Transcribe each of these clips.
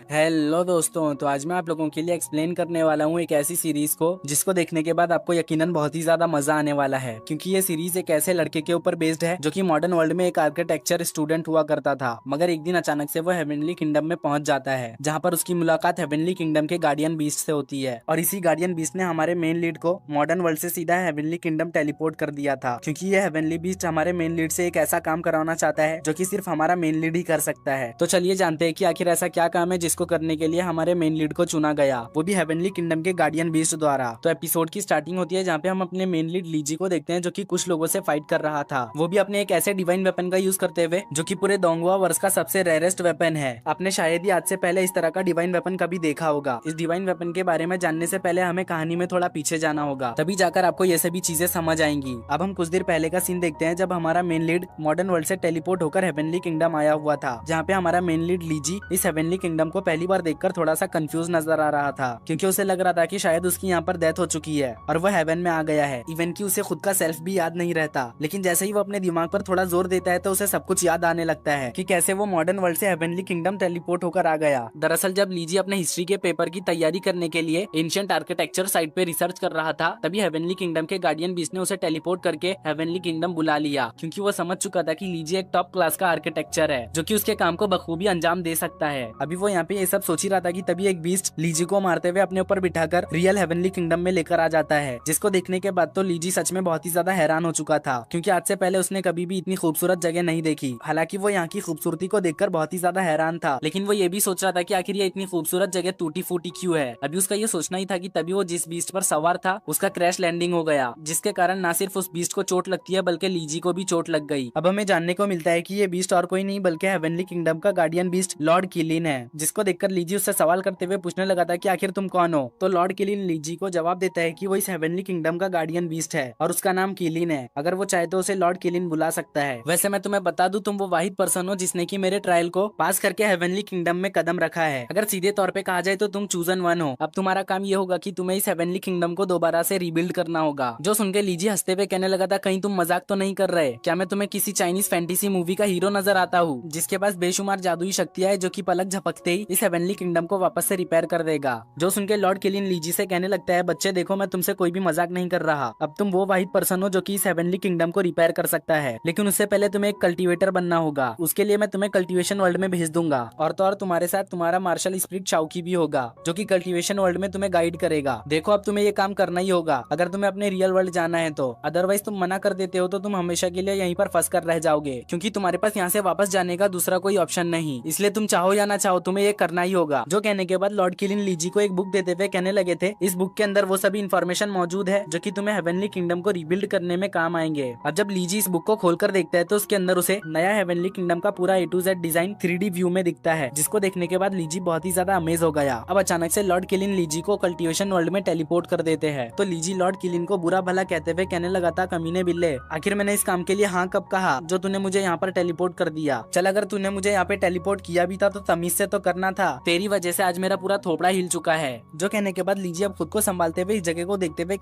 Hello दोस्तों, तो आज मैं आप लोगों के लिए एक्सप्लेन करने वाला हूँ एक ऐसी सीरीज को जिसको देखने के बाद आपको यकीनन बहुत ही ज्यादा मजा आने वाला है, क्योंकि ये सीरीज एक ऐसे लड़के के ऊपर बेस्ड है जो कि मॉडर्न वर्ल्ड में एक आर्किटेक्चर स्टूडेंट हुआ करता था। मगर एक दिन अचानक से वो हेवनली किंगडम में पहुंच जाता है, जहाँ पर उसकी मुलाकात हेवनली किंगडम के गार्डियन बीस्ट से होती है। और इसी गार्डियन बीस्ट ने हमारे मेन लीड को मॉडर्न वर्ल्ड से सीधा हेवनली किंगडम टेलीपोर्ट कर दिया था, क्योंकि ये हेवनली बीस्ट हमारे मेन लीड से एक ऐसा काम कराना चाहता है जो कि सिर्फ हमारा मेन लीड ही कर सकता है। तो चलिए जानते हैं कि आखिर ऐसा क्या काम है जिसको करने के लिए हमारे मेन लीड को चुना गया, वो भी हेवनली किंगडम के गार्डियन बीस्ट द्वारा। तो एपिसोड की स्टार्टिंग होती है जहाँ पे हम अपने मेन लीड लीजी को देखते हैं, जो कि कुछ लोगों से फाइट कर रहा था, वो भी अपने एक ऐसे डिवाइन वेपन का यूज करते हुए जो कि पूरे दोंगवा वर्ष का सबसे रेयरेस्ट वेपन है। आपने शायद ही आज से पहले इस तरह का डिवाइन वेपन कभी देखा होगा। इस डिवाइन वेपन के बारे में जानने से पहले हमें कहानी में थोड़ा पीछे जाना होगा, तभी जाकर आपको ये सभी चीजें समझ आएंगी। अब हम कुछ देर पहले का सीन देखते हैं, जब हमारा मेन लीड मॉडर्न वर्ल्ड से टेलीपोर्ट होकर हेवनली किंगडम आया हुआ था, जहाँ पे हमारा मेन लीड लीजी इस हेवनली किंगडम को पहली बार देखकर थोड़ा सा कंफ्यूज नजर आ रहा था, क्योंकि उसे लग रहा था कि शायद उसकी यहाँ पर डेथ हो चुकी है और वो हेवन में आ गया है। इवन कि उसे खुद का सेल्फ भी याद नहीं रहता, लेकिन जैसे ही वो अपने दिमाग पर थोड़ा जोर देता है तो उसे सब कुछ याद आने लगता है कि कैसे वो मॉडर्न वर्ल्ड से हेवनली किंगडम टेलीपोर्ट होकर आ गया। दरअसल जब लीजी अपने हिस्ट्री के पेपर की तैयारी करने के लिए एंशिएंट आर्किटेक्चर साइट पे रिसर्च कर रहा था, तभी हेवनली किंगडम के गार्डियन बीस्ट ने उसे टेलीपोर्ट करके हेवनली किंगडम बुला लिया, क्योंकि वो समझ चुका था कि लीजी एक टॉप क्लास का आर्किटेक्चर है जो कि उसके काम को बखूबी अंजाम दे सकता है। अभी वो यहाँ पे ये सब सोच ही रहा था कि तभी एक बीस्ट लीजी को मारते हुए अपने ऊपर बिठाकर रियल हेवनली किंगडम में लेकर आ जाता है, जिसको देखने के बाद तो लीजी सच में बहुत ही ज्यादा हैरान हो चुका था, क्योंकि आज से पहले उसने कभी भी इतनी खूबसूरत जगह नहीं देखी। हालांकि वो यहाँ की खूबसूरती को देखकर बहुत ही ज्यादा हैरान था, लेकिन वो ये भी सोच रहा था कि आखिर ये इतनी खूबसूरत जगह टूटी फूटी क्यों है। अभी उसका ये सोचना ही था कि तभी वो जिस बीस्ट पर सवार था उसका क्रैश लैंडिंग हो गया, जिसके कारण न सिर्फ उस बीस्ट को चोट लगती है बल्कि लीजी को भी चोट लग गई। अब हमें जानने को मिलता है कि ये बीस्ट और कोई नहीं बल्कि हेवनली किंगडम का गार्डियन बीस्ट लॉर्ड किलिन है, जिसको देखकर लीजी उससे सवाल करते हुए पूछने लगा था कि आखिर तुम कौन हो। तो लॉर्ड किलिन लीजी को जवाब देता है कि वो इस हेवनली किंगडम का गार्डियन बीस्ट है और उसका नाम किलिन है। अगर वो चाहे तो उसे लॉर्ड किलिन बुला सकता है। वैसे मैं तुम्हें बता दूं, तुम वो वाहिद पर्सन हो जिसने की मेरे ट्रायल को पास करके हेवनली किंगडम में कदम रखा है। अगर सीधे तौर पे कहा जाए तो तुम चूजन वन हो। अब तुम्हारा काम ये होगा कि तुम्हें इस हेवनली किंगडम को दोबारा से रिबिल्ड करना होगा। जो सुन के लीजी हंसते हुए कहने लगा था, कहीं तुम मजाक तो नहीं कर रहे? क्या मैं तुम्हें किसी चाइनीज फैंटेसी मूवी का हीरो नजर आता हूँ जिसके पास बेशुमार जादुई शक्तियां है, जो की पलक झपकते ही इस हेवनली किंगडम को वापस से रिपेयर कर देगा। जो सुन के लॉर्ड किलिन लीजी से कहने लगता है, बच्चे देखो, मैं तुमसे कोई भी मजाक नहीं कर रहा। अब तुम वो वाहिद पर्सन हो जो कि इस हेवनली किंगडम को रिपेयर कर सकता है, लेकिन उससे पहले तुम्हें एक कल्टीवेटर बनना होगा। उसके लिए मैं तुम्हें कल्टीवेशन वर्ल्ड में भेज दूंगा, और तो और तुम्हारे साथ तुम्हारा मार्शल स्पिरिट शाओकी भी होगा, जो कि कल्टीवेशन वर्ल्ड में तुम्हें गाइड करेगा। देखो, अब तुम्हें ये काम करना ही होगा अगर तुम्हें अपने रियल वर्ल्ड जाना है तो। अदरवाइज तुम मना कर देते हो तो तुम हमेशा के लिए यहीं पर फंस कर रह जाओगे, क्योंकि तुम्हारे पास यहाँ से वापस जाने का दूसरा कोई ऑप्शन नहीं। इसलिए तुम चाहो या ना चाहो तुम्हें ये करना ही होगा। जो कहने के बाद लॉर्ड किलिन लीजी को एक बुक देते हुए कहने लगे थे, इस बुक के अंदर वो सभी इन्फॉर्मेशन मौजूद है जो कि तुम्हें हेवनली किंगडम को रिबिल्ड करने में काम आएंगे। अब जब लीजी इस बुक को खोलकर देखता है तो उसके अंदर उसे नया हेवनली किंगडम का पूरा A to Z design 3D view में दिखता है, जिसको देखने के बाद लीजी बहुत ही ज्यादा अमेज हो गया। अब अचानक से लॉर्ड किलिन लीजी को कल्टीवेशन वर्ल्ड में टेलीपोर्ट कर देते हैं, तो लीजी लॉर्ड किलिन को बुरा भला कहते हुए कहने लगा था, कमीने बिल्ले, आखिर मैंने इस काम के लिए हाँ कब कहा जो तूने मुझे यहाँ पर टेलीपोर्ट कर दिया। चल, अगर तूने मुझे यहाँ पे टेलीपोर्ट किया भी था तो तमीज से तो करना था, तेरी वजह से आज मेरा पूरा थोपड़ा हिल चुका है। जो कहने के बाद लीजी अब खुद को संभालते हुए इस जगह को देखते हुए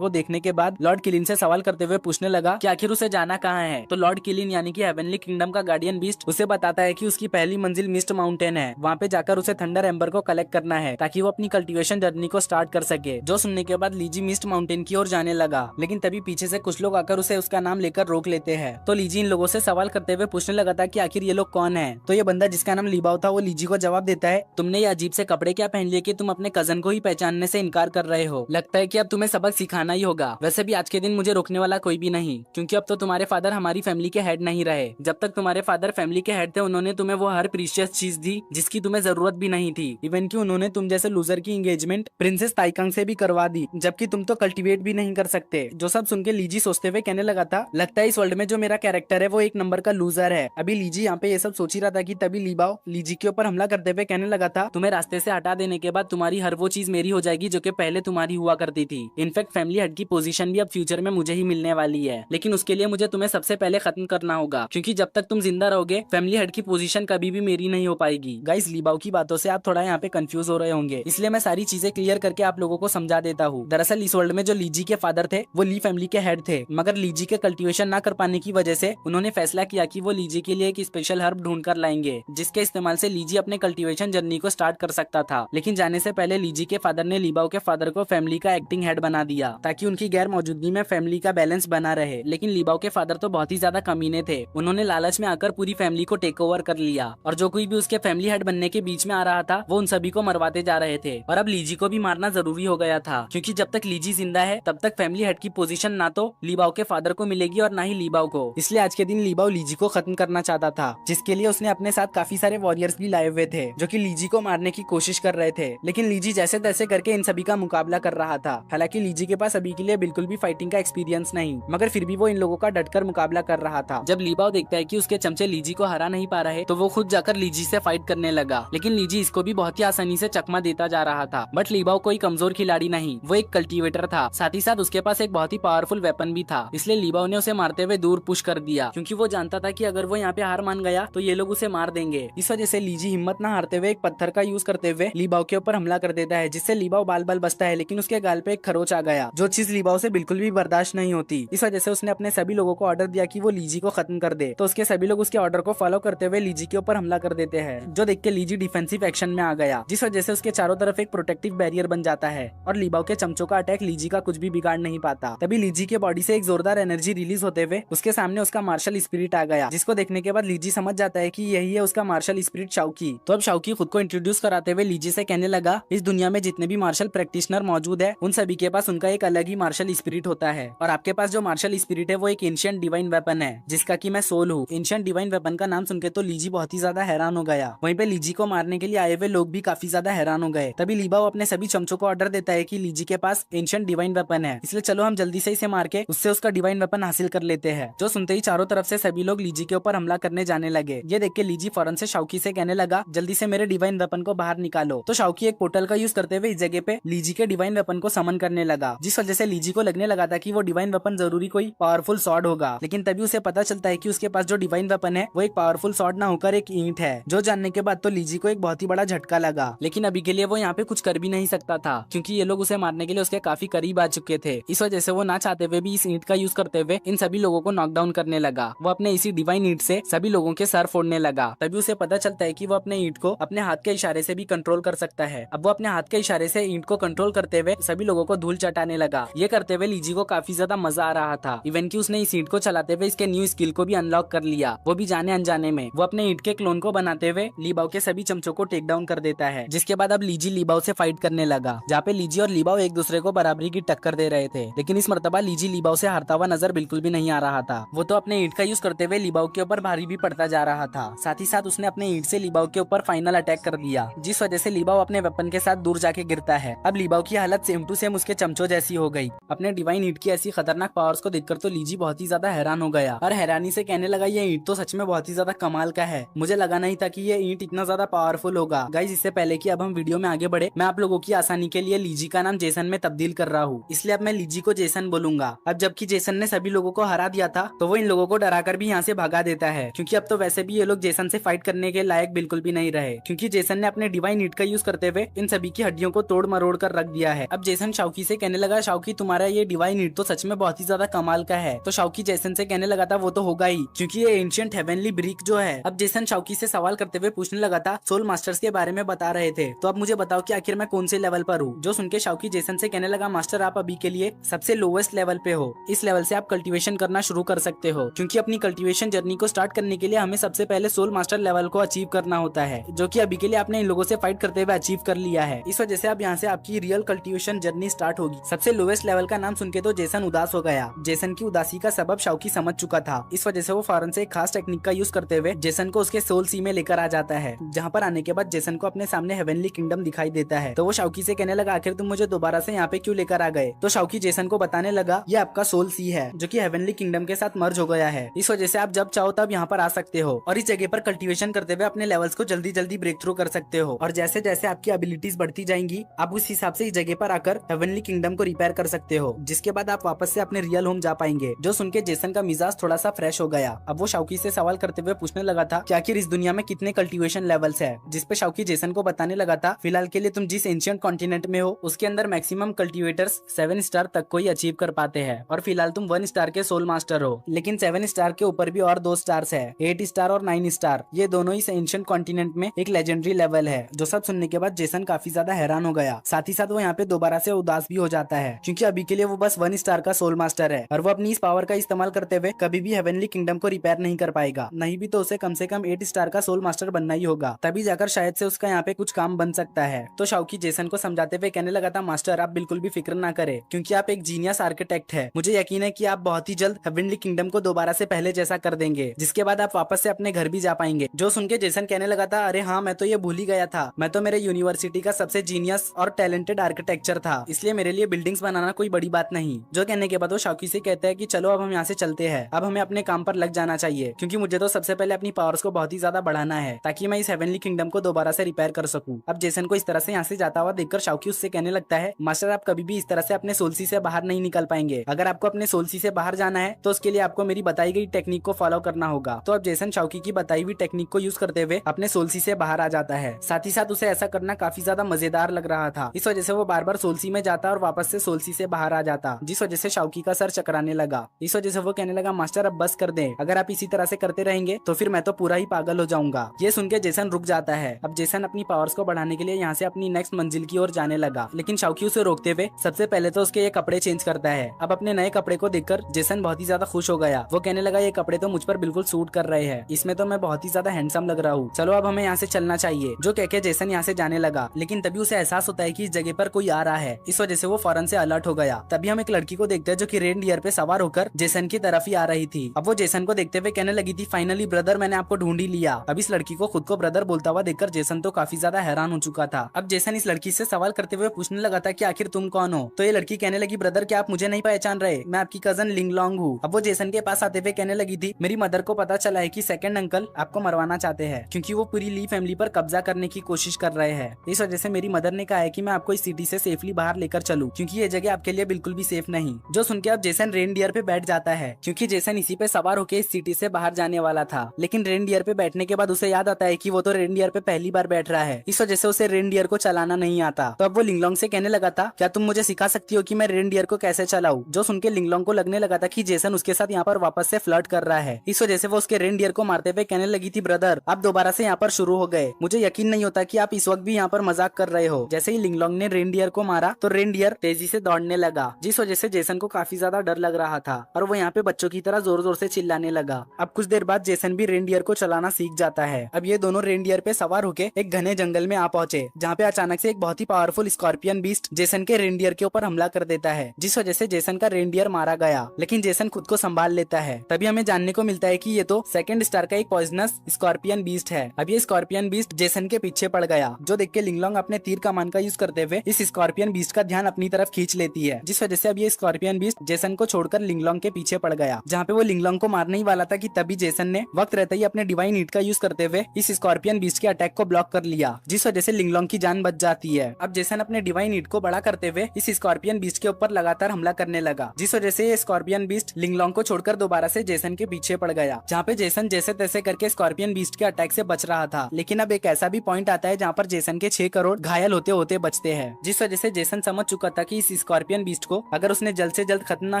देखने के बाद लॉर्ड किलिन से सवाल करते हुए पूछने लगा कि आखिर उसे जाना कहाँ है। तो लॉर्ड किलिन यानी कि हेवनली किंगडम का गार्डियन बीस्ट उसे बताता है कि उसकी पहली मंजिल मिस्ट माउंटेन है, वहाँ पे जाकर उसे थंडर एम्बर को कलेक्ट करना है ताकि वो अपनी कल्टीवेशन जर्नी को स्टार्ट कर सके। जो सुनने के बाद लीजी मिस्ट माउंटेन की ओर जाने लगा, लेकिन तभी पीछे से कुछ लोग आकर उसे उसका नाम लेकर रोक लेते हैं। तो लीजी इन लोगों से सवाल करते हुए पूछने लगा था कि आखिर ये लोग कौन है। तो ये बंदा जिसका नाम लिबाओ था वो लीजी को जवाब देता है, तुमने ये अजीब से कपड़े क्या पहन लिए कि तुम अपने कजन को ही पहचानने से इनकार कर रहे हो। लगता है कि अब तुम्हें सबक सिखाना ही होगा। वैसे भी आज के दिन मुझे रोकने वाला कोई भी नहीं, क्योंकि अब तो तुम्हारे फादर हमारी फैमिली के हेड नहीं रहे। जब तक तुम्हारे फादर फैमिली के हेड थे उन्होंने तुम्हें वो हर प्रीशियस चीज दी जिसकी तुम्हें जरूरत भी नहीं थी। इवन कि उन्होंने तुम जैसे लूजर की एंगेजमेंट प्रिंसेस ताइकांग से भी करवा दी, जबकि तुम तो कल्टीवेट भी नहीं कर सकते। जो सब सुन के लीजी सोचते हुए कहने लगा था, लगता है इस वर्ल्ड में जो मेरा कैरेक्टर है वो एक नंबर का लूजर है। अभी लीजी यहाँ पे ये सब सोच ही रहा था कि तभी लिबाओ लीजी के ऊपर हमला करते हुए कहने लगा था, तुम्हें रास्ते से हटा देने के बाद तुम्हारी हर वो चीज मेरी हो जाएगी जो कि पहले तुम्हारी हुआ करती थी। इनफैक्ट फैमिली हेड की पोजीशन भी अब फ्यूचर में मुझे ही मिलने वाली है, लेकिन उसके लिए मुझे तुम्हें सबसे पहले खत्म करना होगा, क्योंकि जब तक तुम जिंदा रहोगे फैमिली हेड की पोजीशन कभी भी मेरी नहीं हो पाएगी। गाइस, लिबाओ की बातों से आप थोड़ा यहाँ पे कंफ्यूज हो रहे होंगे, इसलिए मैं सारी चीजें क्लियर करके आप लोगों को समझा देता हूँ। दरअसल इस वर्ल्ड में जो लीजी के फादर थे वो ली फैमिली के हेड थे, मगर लीजी के कल्टीवेशन ना कर पाने की वजह से उन्होंने फैसला किया कि वो लीजी के लिए एक स्पेशल हर्ब ढूंढ कर लाएंगे, जिसके इस्तेमाल से लीजी अपने कल्टीवेशन जर्नी को स्टार्ट कर सकता था। लेकिन जाने से पहले लीजी के फादर ने लीबाओ के फादर को फैमिली का एक्टिंग हेड बना दिया, ताकि उनकी गैर मौजूदगी में फैमिली का बैलेंस बना रहे। लेकिन लीबाओ के फादर तो बहुत ही ज्यादा कमीने थे, उन्होंने लालच में आकर पूरी फैमिली को टेक ओवर कर लिया, और जो कोई भी उसके फैमिली हेड बनने के बीच में आ रहा था वो उन सभी को मरवाते जा रहे थे। और अब लीजी को भी मारना जरूरी हो गया था, क्योंकि जब तक लीजी जिंदा है तब तक फैमिली हेड की पोजीशन ना तो लीबाओ के फादर को मिलेगी और ना ही लीबाओ को। इसलिए आज के दिन लीबाओ लीजी को खत्म करना चाहता था, जिसके लिए उसने अपने साथ काफी सारे वॉरियर्स भी लाए हुए थे, जो कि लीजी को मारने की कोशिश कर रहे थे। लेकिन लीजी जैसे तैसे करके इन सभी का मुकाबला कर रहा था। हालांकि लीजी के पास अभी के लिए बिल्कुल भी फाइटिंग का एक्सपीरियंस नहीं, मगर फिर भी वो इन लोगों का डटकर मुकाबला कर रहा था। जब लीबाओ देखता है कि उसके चमचे लीजी को हरा नहीं पा रहे, तो वो खुद जाकर लीजी से फाइट करने लगा। लेकिन लीजी इसको भी बहुत ही आसानी से चकमा देता जा रहा था। बट लीबाओ कोई कमजोर खिलाड़ी नहीं, वो एक कल्टीवेटर था, साथ ही साथ उसके पास एक बहुत ही पावरफुल वेपन भी था। इसलिए लीबाओ ने उसे मारते हुए दूर पुश कर दिया, क्योंकि वो जानता था कि अगर वो यहाँ पे हार मान गया तो ये लोग उसे मार देंगे। इस वजह से लीजी हिम्मत न हारते हुए एक पत्थर का यूज करते हुए लीबाओ के ऊपर हमला कर देता है, जिससे लीबाओ बाल बाल बचता है। लेकिन उसके गाल पे एक खरोच आ गया, जो चीज लीबाओ से बिल्कुल भी बर्दाश्त नहीं होती। इस वजह से उसने अपने सभी लोगों को ऑर्डर दिया कि वो लीजी को खत्म कर दे। तो उसके सभी लोग उसके ऑर्डर को फॉलो करते हुए लीजी के ऊपर हमला कर देते हैं, जो देख के लीजी डिफेंसिव एक्शन में आ गया, जिस वजह से उसके चारों तरफ एक प्रोटेक्टिव बैरियर बन जाता है और लीबाओ के चमचों का अटैक लीजी का कुछ भी बिगाड़ नहीं पाता। तभी लीजी के बॉडी से एक जोरदार एनर्जी रिलीज होते हुए उसके सामने उसका मार्शल स्पिरिट आ गया, जिसको देखने के बाद लीजी समझ जाता है कि यही है उसका मार्शल स्पिरिट शाओकी। तो अब शाओकी खुद को इंट्रोड्यूस कराते हुए लीजी से कहने लगा, इस दुनिया में जितने भी मार्शल प्रैक्टिशनर मौजूद है उन सभी के पास उनका एक अलग ही मार्शल स्पिरिट होता है, और आपके पास जो मार्शल स्पिरिट है वो एक एंशिएंट डिवाइन वेपन है, जिसका कि मैं सोल हूँ। एंशिएंट डिवाइन वेपन का नाम सुनके तो लीजी बहुत ही ज्यादा हैरान हो गया। वहीं पे लीजी को मारने के लिए आए हुए लोग भी काफी ज्यादा हैरान हो गए। तभी लीबाओ अपने सभी चमचों को ऑर्डर देता है कि लीजी के पास एंशिएंट डिवाइन वेपन है, इसलिए चलो हम जल्दी से इसे मार के उससे उसका डिवाइन वेपन हासिल कर लेते हैं। जो सुनते ही चारों तरफ से सभी लोग लीजी के ऊपर हमला करने जाने लगे। ये देख के लीजी फौरन से शाओकी से कहने लगा, जल्दी से मेरे डिवाइन वेपन को बाहर निकालो। तो शाओकी एक पोर्टल का यूज करते हुए इस जगह पे लीजी के डिवाइन वेपन को समन करने लगा, जिस वजह से लीजी को लगने लगा था कि वो डिवाइन वेपन जरूरी कोई पावरफुल सॉर्ड होगा। लेकिन तभी उसे पता चलता है कि उसके पास जो डिवाइन वेपन है वो एक पावरफुल सॉर्ड ना होकर एक ईंट है। जो जानने के बाद तो लीजी को एक बहुत ही बड़ा झटका लगा। लेकिन अभी के लिए वो यहाँ पे कुछ कर भी नहीं सकता था, क्योंकि ये लोग उसे मारने के लिए उसके काफी करीब आ चुके थे। इस वजह से वो ना चाहते हुए भी इस ईंट का यूज करते हुए इन सभी लोगों को नॉकडाउन करने लगा। वो अपने इसी डिवाइन ईंट से सभी लोगों के सर फोड़ने लगा। तभी उसे पता चलता है कि वो अपने ईंट को अपने हाथ के इशारे से भी कंट्रोल कर सकता है। अब वो अपने हाथ के इशारे से ईंट को कंट्रोल करते हुए सभी लोगों को धूल चटाने लगा। ये करते हुए लीजी को काफी ज्यादा मजा आ रहा था। इवन कि उसने इस ईंट को चलाते हुए इसके न्यू स्किल को भी अनलॉक कर लिया, वो भी जाने अनजाने में। वो अपने ईंट के क्लोन को बनाते हुए लीबाओ के सभी चमचों को टेक डाउन कर देता है, जिसके बाद अब लीजी लीबाओ से फाइट करने लगा, जहाँ पे लीजी और लीबाओ एक दूसरे को बराबरी की टक्कर दे रहे थे। लेकिन इस मर्तबा लीजी लीबाओ से हारता हुआ नजर बिल्कुल भी नहीं आ रहा था। वो तो अपने ईंट का यूज करते हुए लीबाओ के ऊपर भारी भी पड़ता जा रहा था। साथ ही साथ उसने अपने ईंट से लीबाओ के ऊपर फाइनल अटैक कर दिया, जिस वजह से लीबाओ अपने वेपन के साथ दूर जाके गिरता है। अब लीबाओ की हालत सेम टू सेम उसके चमचों जैसी हो गई। अपने डिवाइन ईंट की ऐसी खतरनाक पावर्स को देखकर तो लीजी बहुत ही ज्यादा हैरान हो गया और हैरानी से कहने लगा, ये ईंट तो सच में बहुत ही ज्यादा कमाल का है। मुझे लगा नहीं था कि ये ईंट इतना ज्यादा पावरफुल होगा। गाइस, इससे पहले कि अब हम वीडियो में आगे बढ़े, मैं आप लोगों की आसानी के लिए लीजी का नाम जेसन में तब्दील कर रहा हूँ, इसलिए अब मैं लीजी को जेसन बोलूंगा। अब जबकि जेसन ने सभी लोगों को हरा दिया था, तो वो इन लोगों को डराकर भी यहाँ से भगा देता है, क्योंकि अब तो वैसे भी ये लोग जेसन से फाइट करने के लायक बिल्कुल भी नहीं रहे, क्योंकि जेसन ने अपने डिवाइन ईंट का यूज करते हुए इन सभी की हड्डियों को तोड़ मरोड़ कर रख दिया है। अब जेसन शाओकी से कहने लगा, शाओकी तुम्हारा ये डिवाइन ईंट तो सच में बहुत ही ज्यादा कमाल का है। तो शाओकी जेसन से कहने लगा था, वो तो होगा ही, क्योंकि ये एंशिएंट हेवनली ब्रिक जो है। अब जेसन शाओकी से सवाल करते हुए पूछने लगा था, सोल मास्टर्स के बारे में बता रहे थे, तो अब मुझे बताओ कि आखिर मैं कौन से लेवल पर हूँ। जो सुनके शाओकी जेसन से कहने लगा, मास्टर आप अभी के लिए सबसे लोवेस्ट लेवल पे हो। इस लेवल से आप कल्टीवेशन करना शुरू कर सकते हो, क्योंकि अपनी कल्टीवेशन जर्नी को स्टार्ट करने के लिए हमें सबसे पहले सोल मास्टर लेवल को अचीव करना होता है, जो कि अभी के लिए आपने इन लोगों से फाइट करते हुए अचीव कर लिया है। इस वजह से अब यहाँ से आपकी रियल कल्टीवेशन जर्नी स्टार्ट होगी। सबसे लोवेस्ट लेवल का नाम सुनके तो जेसन उदास हो गया। जेसन की उदासी का सबब शाओकी समझ चुका था। इस वजह से वो फौरन से एक खास टेक्निक का यूज करते हुए जेसन को उसके सोल सी में लेकर आ जाता है, जहाँ पर आने के बाद जेसन को अपने सामने हेवनली किंगडम दिखाई देता है। तो वो शाओकी से कहने लगा, आखिर तुम मुझे दोबारा से यहाँ पे क्यों लेकर आ गए। तो शाओकी जेसन को बताने लगा, ये आपका सोल सी है, जो कि हेवनली किंगडम के साथ मर्ज हो गया है। इस वजह से आप जब चाहो तब यहाँ पर आ सकते हो और इस जगह पर कल्टीवेशन करते हुए अपने लेवल्स को जल्दी जल्दी ब्रेक थ्रू कर सकते हो। और जैसे जैसे आपकी एबिलिटीज बढ़ती जाएंगी, आप उस हिसाब से इस जगह पर आकर हेवनली किंगडम को रिपेयर कर सकते हो, जिसके बाद आप वापस से अपने रियल होम जा पाएंगे। जो सुनके जेसन का मिजाज थोड़ा सा फ्रेश हो गया। अब वो शाओकी से सवाल करते हुए पूछने लगा था कि आखिर इस दुनिया में कितने कल्टीवेशन लेवल्स है, जिसपे शाओकी जेसन को बताने लगा था, फिलहाल के लिए तुम जिस एंशिएंट कॉन्टिनेंट में हो उसके अंदर मैक्सिमम कल्टीवेटर्स 7 स्टार तक को ही अचीव कर पाते हैं, और फिलहाल तुम 1 स्टार के सोल मास्टर हो। लेकिन 7 स्टार के ऊपर भी और 2 स्टार्स है, 8 स्टार और 9 स्टार, ये दोनों इस एंशिएंट कॉन्टिनेंट में एक लेजेंडरी लेवल है। जो सब सुनने के बाद जेसन काफी ज्यादा हैरान हो गया। साथ ही साथ वो यहाँ पे दोबारा से उदास भी हो जाता है, क्योंकि अभी के लिए वो बस 1 स्टार का सोल मास्टर है और वो अपनी इस पावर का इस्तेमाल करते हुए कभी भी हेवनली किंगडम को रिपेयर नहीं कर पाएगा। नहीं भी तो उसे कम से कम 8 स्टार का सोल मास्टर बनना ही होगा, तभी जाकर शायद से उसका यहाँ पे कुछ काम बन सकता है। तो शाओकी जेसन को समझाते हुए कहने लगा था, मास्टर आप बिल्कुल भी फिक्र ना करें, क्योंकि आप एक जीनियस आर्किटेक्ट है। मुझे यकीन है कि आप बहुत ही जल्द हेवनली किंगडम को दोबारा से पहले जैसा कर देंगे, जिसके बाद आप वापस से अपने घर भी जा पाएंगे। जो सुन के जेसन कहने लगा था, अरे हाँ मैं तो ये भूल ही गया था, मैं तो मेरे यूनिवर्सिटी का सबसे जीनियस और टैलेंटेड आर्किटेक्चर था, इसलिए मेरे लिए बिल्डिंग्स बनाना कोई बड़ी बात नहीं। जो कहने के बाद वो शाओकी से कहता है कि चलो अब हम यहाँ से चलते हैं, अब हमें अपने काम पर लग जाना चाहिए, क्योंकि मुझे तो सबसे पहले अपनी पावर्स को बहुत ही ज्यादा बढ़ाना है, ताकि मैं इस हेवनली किंगडम को दोबारा से रिपेयर कर सकूं। अब जेसन को इस तरह से यहाँ से जाता हुआ देखकर शाओकी उससे कहने लगता है, मास्टर आप कभी भी इस तरह से अपने सोल्सी से बाहर नहीं निकल पाएंगे। अगर आपको अपने सोल्सी से बाहर जाना है तो उसके लिए आपको मेरी बताई गई टेक्निक को फॉलो करना होगा। तो अब जेसन शाओकी की बताई हुई टेक्निक को यूज करते हुए अपने सोल्सी से बाहर आ जाता है। साथ ही साथ उसे ऐसा करना काफी ज्यादा मजेदार लग रहा था, इस वजह से वो बार बार सोल्सी में जाता और वापस से सोल्सी से बाहर आ जाता, जिस वजह से शाओकी का सर चकराने लगा। इस वजह से वो कहने लगा, मास्टर अब बस कर दे, अगर आप इसी तरह से करते रहेंगे तो फिर मैं तो पूरा ही पागल हो जाऊंगा। ये सुन के जेसन रुक जाता है। अब जेसन अपनी पावर्स को बढ़ाने के लिए यहाँ से अपनी नेक्स्ट मंजिल की ओर जाने लगा, लेकिन शाओकी उसे रोकते हुए सबसे पहले तो उसके ये कपड़े चेंज करता है। अब अपने नए कपड़े को देखकर जेसन बहुत ही ज्यादा खुश हो गया। वो कहने लगा, ये कपड़े तो मुझ पर बिल्कुल सूट कर रहे हैं, इसमें तो मैं बहुत ही ज्यादा हैंडसम लग रहा हूँ, चलो अब हमें यहाँ से चलना चाहिए। जो कह के जेसन यहाँ से जाने लगा, लेकिन तभी उसे एहसास होता है कि इस जगह पर कोई आ रहा है। इस वजह से वो फौरन से अलर्ट हो गया। तभी हम एक लड़की को देखते हैं जो कि रेनडियर पे सवार होकर जेसन की तरफ ही आ रही थी। अब वो जेसन को देखते हुए कहने लगी थी, फाइनली ब्रदर मैंने आपको ढूंढ ही लिया। अब इस लड़की को खुद को ब्रदर बोलता हुआ देखकर जेसन तो काफी ज्यादा हैरान हो चुका था। अब जेसन इस लड़की से सवाल करते हुए पूछने लगा था कि आखिर तुम कौन हो। तो ये लड़की कहने लगी, ब्रदर क्या आप मुझे नहीं पहचान रहे, मैं आपकी कजन लिंगलोंग हूँ। अब वो जेसन के पास आते हुए कहने लगी थी, मेरी मदर को पता चला है कि सेकंड अंकल आपको मरवाना चाहते हैं, क्योंकि वो पूरी ली फैमिली पर कब्जा करने की कोशिश कर रहे हैं। इस वजह से मेरी मदर ने कहा है कि मैं आपको इस सिटी से सेफली बाहर लेकर चलूं, क्योंकि ये जगह आपके लिए बिल्कुल भी सेफ नहीं। जो सुन के अब जेसन रेनडियर पे बैठ जाता है, क्योंकि जेसन इसी पे सवार होकर इस सिटी से बाहर जाने वाला था। लेकिन रेनडियर पे बैठने के बाद उसे याद आता है कि वो तो रेनडियर पे पहली बार बैठ रहा है, इस वजह से उसे रेनडियर को चलाना नहीं आता। तो अब वो लिंगलोंग से कहने लगा था, क्या तुम मुझे सिखा सकती हो कि मैं रेनडियर को कैसे चलाऊं। जो सुन के लिंगलोंग को लगने लगा था कि जेसन उसके साथ यहाँ पर वापस से फ्लर्ट कर रहा है। इस वजह से वो उसके रेनडियर को मारते हुए कहने लगी थी, ब्रदर आप दोबारा से यहाँ पर शुरू हो गए, मुझे यकीन नहीं होता कि आप इस वक्त भी यहाँ पर मजाक कर रहे हो। जैसे ही लिंगलोंग ने रेनडियर को मारा तो रेनडियर तेजी से दौड़ने लगा, जिस वजह से जेसन को काफी ज्यादा डर लग रहा था और वो यहाँ पे बच्चों की तरह जोर जोर से चिल्लाने लगा। अब कुछ देर बाद जेसन भी रेनडियर को चलाना सीख जाता है। अब ये दोनों रेनडियर पे सवार होके एक घने जंगल में आ पहुंचे, जहाँ पे अचानक से एक बहुत ही पावरफुल स्कॉर्पियन बीस्ट जेसन के रेनडियर के ऊपर हमला कर देता है, जिस वजह से जेसन का रेनडियर मारा गया। लेकिन जेसन खुद को संभाल लेता है। तभी हमें जानने को मिलता है कि ये तो सेकंड स्टार का एक पॉइजनस स्कॉर्पियन बीस्ट है। अब ये स्कॉर्पियन बीस्ट जेसन के पीछे पड़ गया, जो देख के लिंगलोंग अपने तीर कमान का यूज करते हुए इस स्कॉर्पियन बीस्ट का ध्यान अपनी तरफ खींच लेती है, जिस वजह से अब ये स्कॉर्पियन बीस्ट जेसन को छोड़कर लिंगलोंग के पीछे पड़ गया, जहाँ पे वो लिंगलोंग को मारने ही वाला था कि तभी जेसन ने वक्त रहते ही अपने डिवाइन हीट का यूज करते हुए इस स्कॉर्पियन बीस्ट के अटैक को ब्लॉक कर लिया, जिस वजह से लिंगलोंग की जान बच जाती है। अब जेसन अपने डिवाइन हीट को बड़ा करते हुए इस स्कॉर्पियन बीस्ट के ऊपर लगातार हमला करने लगा, जिस वजह से ये स्कॉर्पियन बीस्ट लिंगलोंग को छोड़कर दोबारा से जेसन के पीछे पड़ गया, जहाँ पे जेसन जैसे तैसे करके स्कॉर्पियन बीस्ट के अटैक से बच रहा था। लेकिन अब एक ऐसा भी पॉइंट आता है जहाँ पर जेसन के 6 करोड़ घायल होते होते बचते हैं, जिस वजह से जेसन समझ चुका था कि इस स्कॉर्पियन बीस्ट को अगर उसने जल्द से जल्द खत्म ना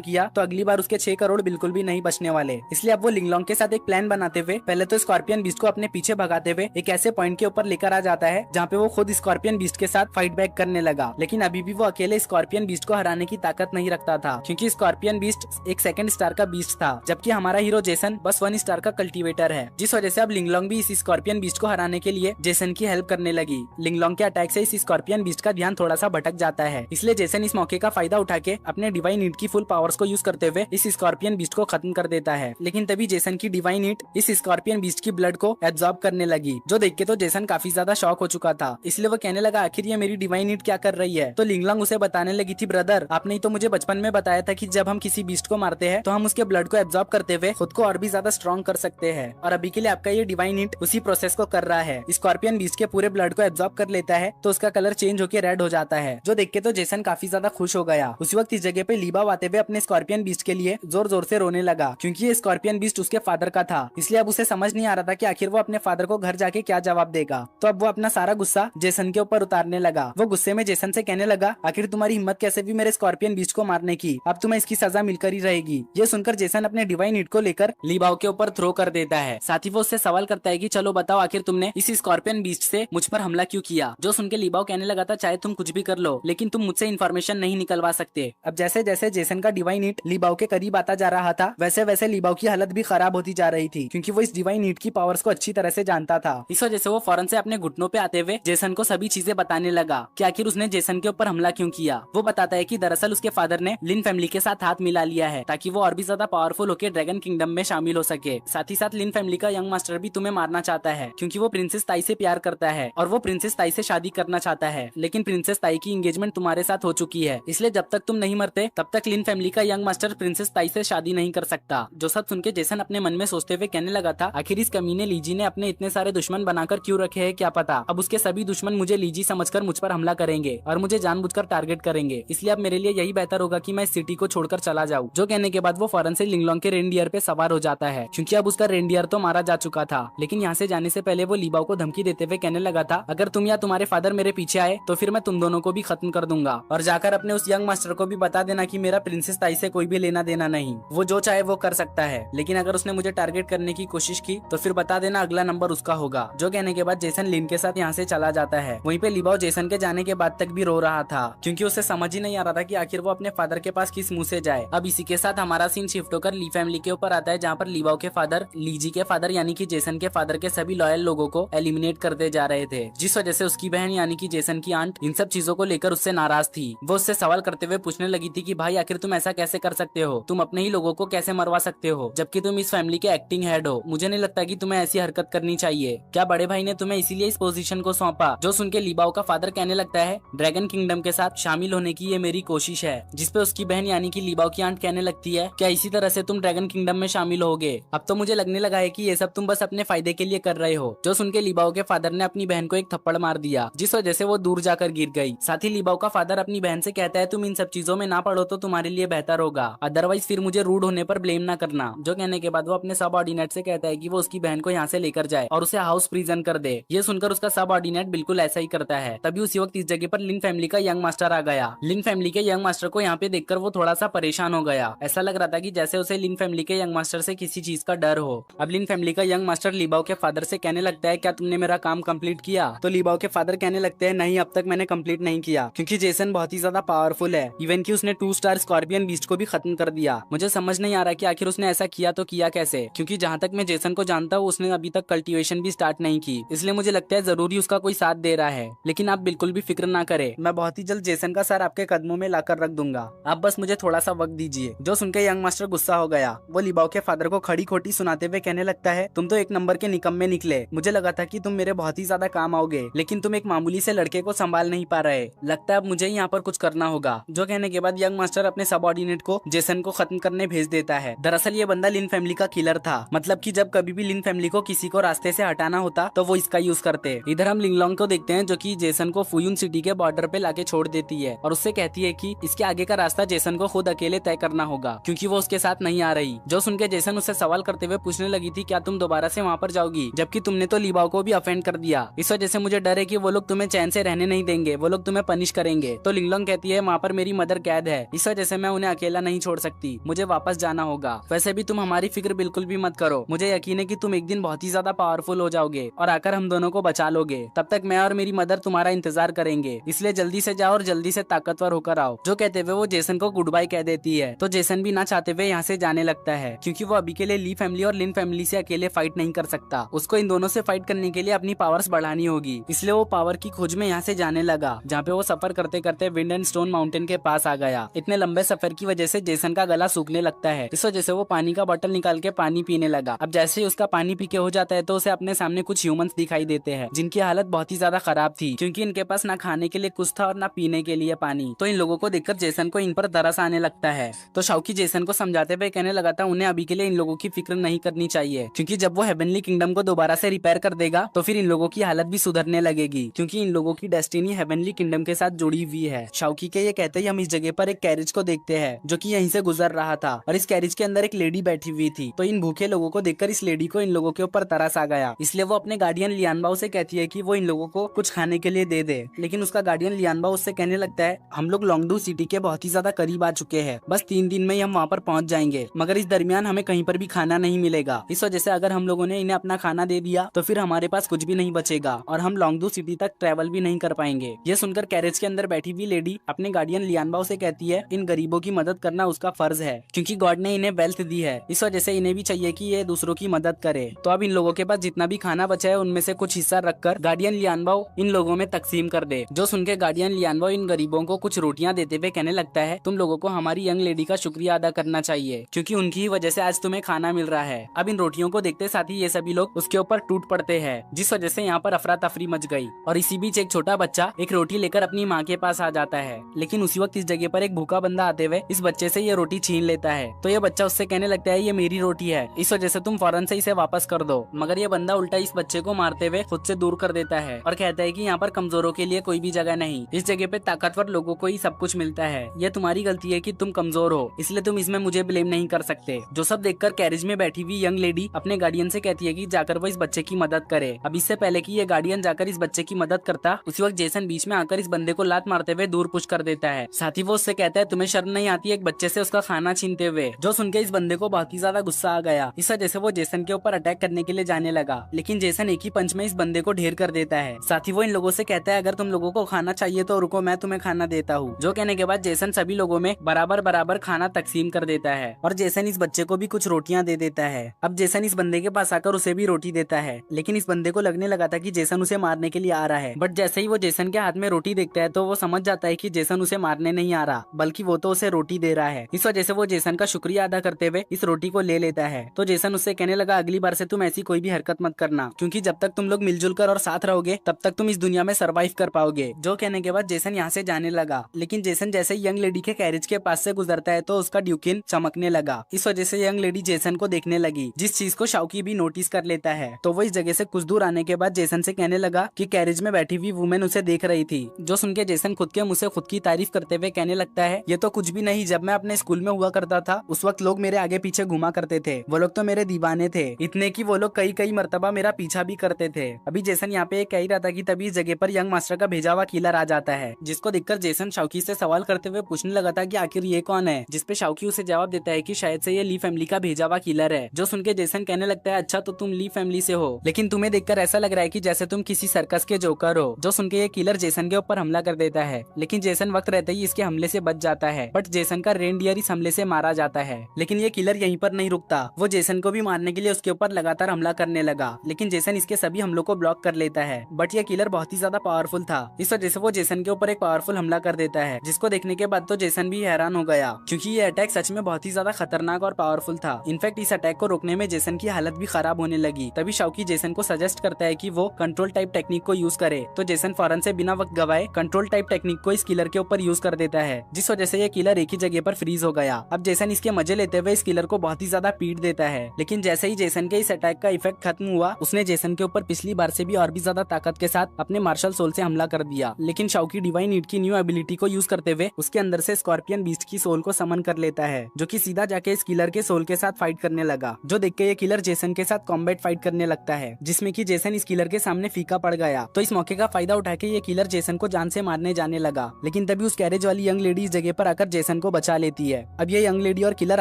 किया तो अगली बार उसके 6 करोड़ बिल्कुल भी नहीं बचने वाले। इसलिए अब वो लिंगलोंग के साथ एक प्लान बनाते हुए पहले तो स्कॉर्पियन बीस्ट को अपने पीछे भगाते हुए एक ऐसे पॉइंट के ऊपर लेकर आ जाता है जहाँ पे वो खुद स्कॉर्पियन बीस्ट के साथ फाइट बैक करने लगा। लेकिन अभी भी वो अकेले स्कॉर्पियन बीस्ट को हराने की ताकत नहीं रखता था, क्योंकि स्कॉर्पियन बीस्ट एक सेकंड स्टार का बीस्ट था, जबकि हमारा हीरो जेसन बस 1 स्टार का कल्टीवेटर है। जिस वजह से अब लिंगलोंग भी इस स्कॉर्पियन बीस्ट को हराने के लिए जेसन की हेल्प करने लगी। लिंगलोंग के अटैक से इस स्कॉर्पियन बीस्ट का ध्यान थोड़ा सा भटक जाता है, इसलिए जेसन इस मौके का फायदा उठा के अपने डिवाइन हीट की फुल पावर्स को यूज करते हुए इस स्कॉर्पियन बीस्ट को खत्म कर देता है। लेकिन तभी जेसन की डिवाइन हीट इस स्कॉर्पियन बीस्ट की ब्लड को एब्जॉर्ब करने लगी, जो देख के तो जेसन काफी ज्यादा शॉक हो चुका था। इसलिए वो कहने लगा, आखिर ये मेरी डिवाइन हीट क्या कर रही है। तो लिंगलोंग उसे बताने लगी थी, ब्रदर आपने तो मुझे बचपन में बताया था कि जब हम किसी बीस्ट को मारते हैं तो हम उसके ब्लड को एब्जॉर्ब करते हुए खुद को और भी ज्यादा स्ट्रॉन्ग कर सकते हैं, और अभी के लिए आपका ये डिवाइन हीट उसी प्रोसेस को कर रहा है। स्कॉर्पियन बीस्ट के पूरे ब्लड को एब्जॉर्ब कर लेता है तो उसका कलर चेंज होकर रेड हो जाता है, जो देख के तो जेसन काफी ज्यादा खुश हो गया। उसी वक्त इस जगह पे लीबाव आते हुए अपने स्कॉर्पियन बीस्ट के लिए जोर जोर से रोने लगा, क्योंकि ये स्कॉर्पियन बीस्ट उसके फादर का था। इसलिए अब उसे समझ नहीं आ रहा था कि आखिर वो अपने फादर को घर जाके क्या जवाब देगा। तो अब वो अपना सारा गुस्सा जेसन के ऊपर उतारने लगा। वो गुस्से में जेसन से कहने लगा, आखिर तुम्हारी हिम्मत कैसे भी मेरे स्कॉर्पियन बीस्ट को मारने की, अब तुम्हें इसकी सजा मिलकर ही रहेगी। ये सुनकर जेसन अपने डिवाइन हीट को लेकर लीबाव के ऊपर थ्रो कर देता है। साथ साथ ही वो उससे सवाल करता है कि चलो बताओ आखिर तुमने इस स्कॉर्पियन बीस्ट से मुझ पर हमला क्यों किया। जो सुन के लीबाओ कहने लगा था चाहे तुम कुछ भी कर लो लेकिन तुम मुझसे इन्फॉर्मेशन नहीं निकलवा सकते। अब जैसे जैसे जेसन का डिवाइन हीट लीबाओ के करीब आता जा रहा था वैसे वैसे लीबाओ की हालत भी खराब होती जा रही थी क्योंकि वो इस डिवाइन हीट की पावर्स को अच्छी तरह से जानता था। इस वजह से वो फौरन से अपने घुटनों पे आते हुए जेसन को सभी चीजें बताने लगा कि आखिर उसने जेसन के ऊपर हमला क्यों किया। वो बताता है कि दरअसल उसके फादर ने लिन फैमिली के साथ हाथ मिला लिया है ताकि वो और भी ज्यादा पावरफुल होकर ड्रैगन किंगडम में शामिल हो सके। साथ ही साथ लिन फैमिली का यंग मास्टर भी तुम्हें मारना चाहता है क्योंकि वो प्रिंसेस ताई से प्यार करता है और वो प्रिंसेस ताई से शादी करना चाहता है, लेकिन प्रिंसेस ताई की एंगेजमेंट तुम्हारे साथ हो चुकी है, इसलिए जब तक तुम नहीं मरते तब तक लिन फैमिली का यंग मास्टर प्रिंसेस ताई से शादी नहीं कर सकता। जो सब सुन के जेसन अपने मन में सोचते हुए कहने लगा था आखिर इस कमीने लीजी ने अपने इतने सारे दुश्मन बनाकर क्यों रखे हैं क्या पता अब उसके सभी दुश्मन मुझे लीजी समझकर मुझ पर हमला करेंगे और मुझे जानबूझकर टारगेट करेंगे, इसलिए अब मेरे लिए यही बेहतर होगा कि मैं इस सिटी को छोड़कर चला जाऊं। जो कहने के बाद वो फौरन से लिंगलोंग के रेनडियर पे सवार हो जाता है क्योंकि अब उसका रेनडियर तो मारा जा चुका था। लेकिन यहाँ से जाने से पहले वो लीबाओ को धमकी देते हुए कहने लगा था अगर तुम या तुम्हारे फादर मेरे पीछे आए तो फिर मैं तुम दोनों को भी खत्म कर दूंगा और जाकर अपने उस यंग मास्टर को भी बता देना कि मेरा प्रिंसेस ताई से कोई भी लेना देना नहीं, वो जो चाहे वो कर सकता है, लेकिन अगर उसने मुझे टारगेट करने की कोशिश की तो फिर बता देना अगला नंबर उसका होगा। जो कहने के बाद जेसन लिन के साथ यहाँ से चला जाता है। वहीं पे लीबाओ जेसन के जाने के बाद तक भी रो रहा था क्योंकि उसे समझ ही नहीं आ रहा था कि आखिर वो अपने फादर के पास किस मुंह से जाए। अब इसी के साथ हमारा सीन शिफ्ट होकर ली फैमिली के ऊपर आता है जहाँ पर लीबाओ के फादर लीजी के फादर यानी कि जेसन के फादर के सभी लॉयल लोगों को एलिमिनेट करते जा रहे थे, जिस वजह से उसकी बहन यानी कि जेसन की आंट इन सब चीजों को लेकर उससे नाराज थी। वो उससे सवाल करते हुए पूछने लगी थी कि भाई आखिर तुम ऐसा कैसे कर सकते हो, तुम अपने ही लोगों को कैसे मरवा सकते हो जबकि तुम इस फैमिली के एक्टिंग हेड हो, मुझे नहीं लगता कि तुम्हें ऐसी हरकत करनी चाहिए, क्या बड़े भाई ने तुम्हें इसीलिए इस पोजीशन को सौंपा। जो सुन के लीबाओ का फादर कहने लगता है ड्रैगन किंगडम के साथ शामिल होने की ये मेरी कोशिश है, जिसपे उसकी बहन यानी कि लीबाओ की आंट कहने लगती है क्या इसी तरह से तुम ड्रैगन किंगडम में शामिल होगे, अब तो मुझे लगने लगा है कि ये सब तुम बस अपने फायदे के लिए कर रहे हो। जो सुन के लीबाओ के फादर ने अपनी बहन को एक थप्पड़ मार दिया जिस वजह से वो दूर जाकर गिर गई। साथ ही लीबाओ का फादर अपनी बहन से कहता है तुम इन सब चीजों में ना पड़ो तो तुम्हारे लिए बेहतर होगा, अदरवाइज फिर मुझे रूड होने पर ब्लेम ना करना। जो कहने के बाद वो अपने सब ऑर्डिनेट से कहता है कि वो उसकी बहन को यहाँ से लेकर जाए और उसे हाउस प्रिजन कर दे। ये सुनकर उसका सब ऑर्डिनेट बिल्कुल ऐसा ही करता है। तभी उसी वक्त इस जगह पर लिन फैमिली का यंग मास्टर आ गया। लिन फैमिली के यंग मास्टर को यहाँ पे देखकर वो थोड़ा सा परेशान हो गया, ऐसा लग रहा था कि जैसे उसे लिन फैमिली के यंग मास्टर से किसी चीज का डर हो। अब लिन फैमिली का यंग मास्टर लीबाओ के फादर से कहने लगता है क्या तुमने मेरा काम कंप्लीट किया। तो लीबाओ के फादर कहने लगते हैं नहीं अब तक मैंने कंप्लीट नहीं किया क्योंकि जेसन बहुत ही ज्यादा पावरफुल है, इवन कि उसने 2 स्टार स्कॉर्पियन बीस्ट को भी खत्म कर दिया। मुझे समझ नहीं आ रहा कि आखिर उसने ऐसा किया तो किया कैसे, क्योंकि जहाँ तक मैं जेसन को जानता हूँ उसने अभी तक कल्टीवेशन भी स्टार्ट नहीं की, इसलिए मुझे लगता है जरूरी उसका कोई साथ दे रहा है। लेकिन आप बिल्कुल भी फिक्र ना करें, मैं बहुत ही जल्द जेसन का सर आपके कदमों में लाकर रख दूंगा, आप बस मुझे थोड़ा सा वक्त दीजिए। जो सुनकर यंग मास्टर गुस्सा हो गया। वो लीबाओ के फादर को खड़ी खोटी सुनाते हुए कहने लगता है तुम तो एक नंबर के निकम्मे निकले, मुझे लगा था कि तुम मेरे बहुत ही ज्यादा काम आओगे, लेकिन तुम एक मामूली से लड़के को संभाल नहीं पा रहे, लगता है अब मुझे यहाँ पर कुछ करना होगा। जो कहने के बाद यंग मास्टर अपने सबऑर्डिनेट को जेसन को खत्म करने भेज देता है। दरअसल ये बंदा लिन फैमिली का किलर था, मतलब कि जब कभी भी लिन फैमिली को किसी को रास्ते से हटाना होता तो वो इसका यूज करते। इधर हम लिंगलोंग को देखते हैं जो कि जेसन को फुयुन सिटी के बॉर्डर पे लाके छोड़ देती है और उससे कहती है कि इसके आगे का रास्ता जेसन को खुद अकेले तय करना होगा क्योंकि वो उसके साथ नहीं आ रही। जो सुनकर जेसन उससे सवाल करते हुए पूछने लगी थी क्या तुम दोबारा से वहाँ पर जाओगी, जबकि तुमने तो लीबाओ को भी अफेंड कर दिया, इस वजह से मुझे डर है कि वो लोग तुम्हें चैन से रहने नहीं देंगे, वो लोग तुम्हें पनिश करेंगे। तो लिंगलोंग कहती है वहाँ पर मेरी मदर कैद है, इस वजह से मैं उन्हें अकेला नहीं छोड़ सकती, मुझे वापस जाना होगा। वैसे भी तुम हमारी फिक्र बिल्कुल भी मत करो, मुझे यकीन है कि तुम एक दिन बहुत ही ज्यादा पावरफुल हो जाओगे और आकर हम दोनों को बचा लोगे, तब तक मैं और मेरी मदर तुम्हारा इंतजार करेंगे, इसलिए जल्दी से जाओ और जल्दी से ताकतवर होकर आओ। जो कहते हुए वो जेसन को गुड बाय कह देती है। तो जेसन भी ना चाहते हुए यहाँ से जाने लगता है क्योंकि वो अभी के लिए ली फैमिली और लिन फैमिली से अकेले फाइट नहीं कर सकता, उसको इन दोनों से फाइट करने के लिए अपनी पावर्स बढ़ानी होगी, इसलिए वो पावर की खोज में यहाँ से जाने लगा, जहाँ पे वो सफर करते करते विंड एंड स्टोन माउंटेन के पास आ गया। इतने लंबे सफर की वजह से जेसन का गला सूखने लगता है, इस वजह से वो पानी का बोतल निकाल के पानी पीने लगा। अब जैसे ही उसका पानी पी के हो जाता है तो उसे अपने सामने कुछ ह्यूमंस दिखाई देते हैं जिनकी हालत बहुत ही ज्यादा खराब थी क्योंकि इनके पास ना खाने के लिए कुछ था और ना पीने के लिए पानी। तो इन लोगों को देखकर जेसन को इन पर तरस आने लगता है। तो शाओकी जेसन को समझाते हुए कहने लगा था उन्हें अभी के लिए इन लोगों की फिक्र नहीं करनी चाहिए क्योंकि जब वो हेवनली किंगडम को दोबारा से रिपेयर कर देगा तो फिर इन लोगों की हालत भी सुधरने लगेगी क्योंकि इन लोगों की डेस्टिनी हेवनली किंगडम के साथ जुड़ी हुई है। शाओकी के ये कहते ही हम इस जगह पर एक कैरेज को देखते हैं जो कि यहीं से गुजर रहा था और इस कैरेज के अंदर एक लेडी बैठी हुई थी। तो इन भूखे लोगों को देखकर इस लेडी को इन लोगों के ऊपर तरस आ गया, इसलिए वो अपने गार्डियन लियानबाओ से कहती है कि वो इन लोगों को कुछ खाने के लिए दे दे। लेकिन उसका गार्डियन लियानबाओ उससे कहने लगता है हम लोग लोंगडू सिटी के बहुत ही ज्यादा करीब आ चुके हैं, बस 3 दिन में ही हम वहाँ पर पहुँच जाएंगे, मगर इस दरमियान हमें कहीं पर भी खाना नहीं मिलेगा, इस वजह से अगर हम लोगों ने इन्हें अपना खाना दे दिया तो फिर हमारे पास कुछ भी नहीं बचेगा और हम लोंगदू सिटी तक ट्रेवल भी नहीं कर पाएंगे। ये सुनकर कैरेज के अंदर बैठी हुई लेडी अपने गार्डियन लियानबाओ से कहती है इन गरीबों की मदद करना उसका फर्ज है, क्योंकि गॉड ने इन्हें वेल्थ दी है, इस वजह से इन्हें भी चाहिए कि ये दूसरों की मदद करे। तो अब इन लोगों के पास जितना भी खाना बचा है उनमें से कुछ हिस्सा रखकर गार्डियन लियानबाओ इन लोगों में तकसीम कर दे। जो सुनकर गार्डियन लियानबाओ इन गरीबों को कुछ रोटियां देते हुए कहने लगता है तुम लोगों को हमारी यंग लेडी का शुक्रिया अदा करना चाहिए, क्योंकि उनकी ही वजह से आज तुम्हें खाना मिल रहा है। अब इन रोटियों को देखते साथ ही ये सभी लोग उसके ऊपर टूट पड़ते हैं, जिस वजह से यहाँ पर अफरा तफरी मच गई। और इसी बीच एक छोटा बच्चा एक रोटी लेकर अपनी माँ के पास आ जाता है, लेकिन उसी वक्त इस जगह पर एक भूखा बंदा आते हुए इस बच्चे से ये रोटी छीन लेता है। तो ये बच्चा उससे कहने लगता है ये मेरी रोटी है, इस वजह से तुम फौरन से इसे वापस कर दो। मगर ये बंदा उल्टा इस बच्चे को मारते हुए खुद से दूर कर देता है और कहता है कि यहाँ पर कमजोरों के लिए कोई भी जगह नहीं, इस जगह पे ताकतवर लोगों को ही सब कुछ मिलता है। यह तुम्हारी गलती है कि तुम कमजोर हो, इसलिए तुम इसमें मुझे ब्लेम नहीं कर सकते। जो सब देखकर कैरेज में बैठी हुई यंग लेडी अपने गार्डियन से कहती है कि जाकर वो इस बच्चे की मदद करे। अब इससे पहले कि ये गार्डियन जाकर इस बच्चे की मदद करता, उसी वक्त जेसन बीच में आकर इस बंदे को लात मारते हुए दूर पुश कर देता है। साथ ही वो उससे कहता है तुम्हें शर्म नहीं आती एक बच्चे से उसका खाना छीनते हुए। जो सुनकर इस बंदे को बहुत ही ज्यादा गुस्सा आ गया, इस वजह से वो जेसन के ऊपर अटैक करने के लिए जाने लगा, लेकिन जेसन एक ही पंच में इस बंदे को ढेर कर देता है। साथ ही वो इन लोगों से कहता है अगर तुम लोगों को खाना चाहिए तो रुको, मैं तुम्हें खाना देता हूँ। जो कहने के बाद जेसन सभी लोगों में बराबर बराबर खाना तकसीम कर देता है और जेसन इस बच्चे को भी कुछ रोटियां दे देता है। अब जेसन इस बंदे के पास आकर उसे भी रोटी देता है, लेकिन इस बंदे को लगने लगा था कि जेसन उसे मारने के लिए आ रहा है, बट जैसे ही वो जेसन के हाथ में रोटी देखता है तो वो समझ जाता है कि जेसन उसे मारने नहीं आ रहा, बल्कि वो तो उसे रोटी दे रहा है। इस वजह से वो जेसन का शुक्रिया अदा करते हुए इस रोटी को ले लेता है। तो जेसन उससे कहने लगा अगली बार से तुम ऐसी कोई भी हरकत मत करना, क्योंकि जब तक तुम लोग मिलजुल कर और साथ रहोगे तब तक तुम इस दुनिया में सरवाइव कर पाओगे। जो कहने के बाद जेसन यहाँ से जाने लगा, लेकिन जेसन जैसे यंग लेडी के कैरेज के पास से गुजरता है तो उसका ड्यूकिन चमकने लगा। इस वजह से यंग लेडी जेसन को देखने लगी, जिस चीज को शाओकी भी नोटिस कर लेता है। तो वो इस जगह से कुछ दूर आने के बाद जेसन से कहने लगा कि कैरेज में बैठी हुई वुमेन उसे देख रही थी। जो सुनके जेसन खुद के मुंह से खुद की तारीफ करते हुए कहने लगता है ये तो कुछ भी नहीं, जब मैं अपने स्कूल में हुआ करता था उस वक्त लोग मेरे आगे पीछे घुमा करते थे, वो लोग तो मेरे दीवाने थे, इतने की वो लोग कई कई मर्तबा मेरा पीछा भी करते थे। अभी जेसन यहाँ पे कह ही रहा था कि तभी इस जगह पर यंग मास्टर का भेजा हुआ किलर आ जाता है, जिसको देखकर जेसन शाओकी से सवाल करते हुए पूछने लगा था कि आखिर ये कौन है, जिसपे शाओकी उसे जवाब देता है कि शायद से ये ली फैमिली का भेजा हुआ किलर है। जो सुनके जेसन कहने लगता है अच्छा तो तुम ली फैमिली से हो, लेकिन तुम्हें देखकर ऐसा लग रहा है कि जैसे तुम किसी सर्कस के जोकर हो। जो सुनके ये किलर जेसन के ऊपर हमला कर देता है, लेकिन जेसन वक्त रहते ही इसके हमले से बच जाता है, बट जेसन का रेनडियर इस हमले से मारा जाता है। लेकिन ये किलर यहीं पर नहीं रुकता, वो जेसन को भी मारने के लिए उसके ऊपर लगातार हमला करने लगा, लेकिन जेसन इसके सभी हमलों को ब्लॉक कर लेता है। बट ये किलर बहुत ही ज्यादा पावरफुल था, इस वजह से वो जेसन के ऊपर एक पावरफुल हमला कर देता है, जिसको देखने के बाद तो जेसन भी हैरान हो गया, क्योंकि ये अटैक सच में बहुत ही ज्यादा खतरनाक और पावरफुल था। इनफैक्ट इस अटैक को रोकने में जेसन की हालत भी खराब होने लगी। तभी शाओकी जेसन को सजेस्ट करता है कि वो कंट्रोल टाइप टेक्निक को यूज करे, तो जेसन फौरन से बिना वक्त गवाए कंट्रोल टाइप टेक्निक को इस किलर के ऊपर यूज कर देता है, जिस वजह से ये किलर एक ही जगह पर फ्रीज हो गया। अब जेसन इसके मजे लेते हुए इस किलर को बहुत ही ज्यादा पीट देता है, लेकिन जैसे ही जेसन के इस अटैक का इफेक्ट खत्म हुआ, उसने जेसन के ऊपर पिछली बार से भी और भी ज्यादा ताकत के साथ अपने मार्शल सोल से हमला कर दिया। लेकिन शाओकी डिवाइन ईट की न्यू एबिलिटी को यूज करते हुए उसके अंदर से स्कॉर्पियन बीस्ट की सोल को समन कर लेता है, जो कि सीधा जाके इस किलर के सोल के साथ फाइट करने लगा। जो देख के ये किलर जेसन के साथ कॉम्बैट फाइट करने लगता है, जिसमें कि जेसन इस किलर के सामने फीका पड़ गया। तो इस मौके का फायदा उठा के ये किलर जेसन को जान से मारने जाने लगा, लेकिन तभी उस कैरेज वाली यंग लेडी इस जगह पर आकर जेसन को बचा लेती है। अब ये यंग लेडी और किलर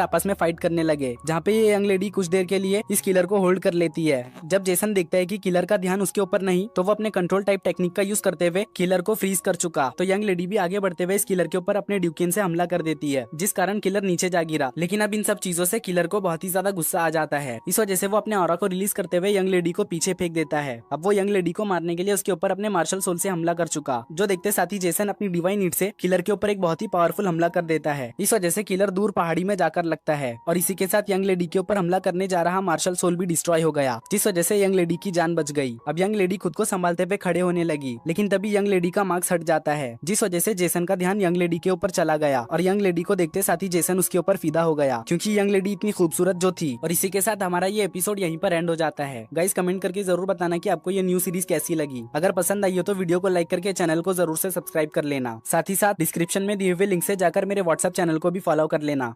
आपस में फाइट करने लगे, जहाँ पे ये यंग लेडी कुछ देर के लिए इस किलर को होल्ड कर लेती है। जब जेसन देखता है कि किलर का ध्यान उसके ऊपर नहीं, तो वो अपने कंट्रोल टाइप टेक्निक का यूज करते हुए किलर को फ्रीज कर चुका। तो यंग लेडी भी आगे बढ़ते हुए इस किलर के ऊपर अपने ड्यूकिन से हमला कर देती है, जिस कारण किलर नीचे जा गिरा। लेकिन अब इन सब चीजों से किलर को बहुत ही ज्यादा गुस्सा आ जाता है, इस वजह से वो अपने ऑरा को रिलीज करते हुए यंग लेडी को पीछे फेंक देता है। अब वो यंग लेडी को मारने के लिए उसके ऊपर अपने मार्शल सोल से हमला कर चुका। जो देखते साथ ही जेसन अपनी डिवाइन ईट से किलर के ऊपर एक बहुत ही पावरफुल हमला कर देता है। इस वजह से किलर दूर पहाड़ी में जाकर लगता है और इसी के साथ यंग लेडी के ऊपर हमला करने जा रहा मार्शल सोल भी डिस्ट्रॉय हो गया, जिस वजह से यंग लेडी की जान बच गई। अब यंग लेडी खुद को संभालते हुए खड़े होने लगी, लेकिन तभी यंग लेडी का मार्क्स हट जाता है, जिस वजह से जेसन का ध्यान यंग लेडी के ऊपर चला गया और यंग लेडी को देखते साथ ही जेसन उसके ऊपर फिदा हो गया, क्योंकि यंग लेडी इतनी खूबसूरत जो थी। और इसी के साथ हमारा ये एपिसोड यहीं पर एंड हो जाता है। गाइस कमेंट करके जरूर बताना कि आपको ये न्यू सीरीज कैसी लगी। अगर पसंद आई हो तो वीडियो को लाइक करके चैनल को जरूर से सब्सक्राइब कर लेना। साथ ही साथ डिस्क्रिप्शन में दिए हुए लिंक से जाकर मेरे व्हाट्सएप चैनल को भी फॉलो कर लेना।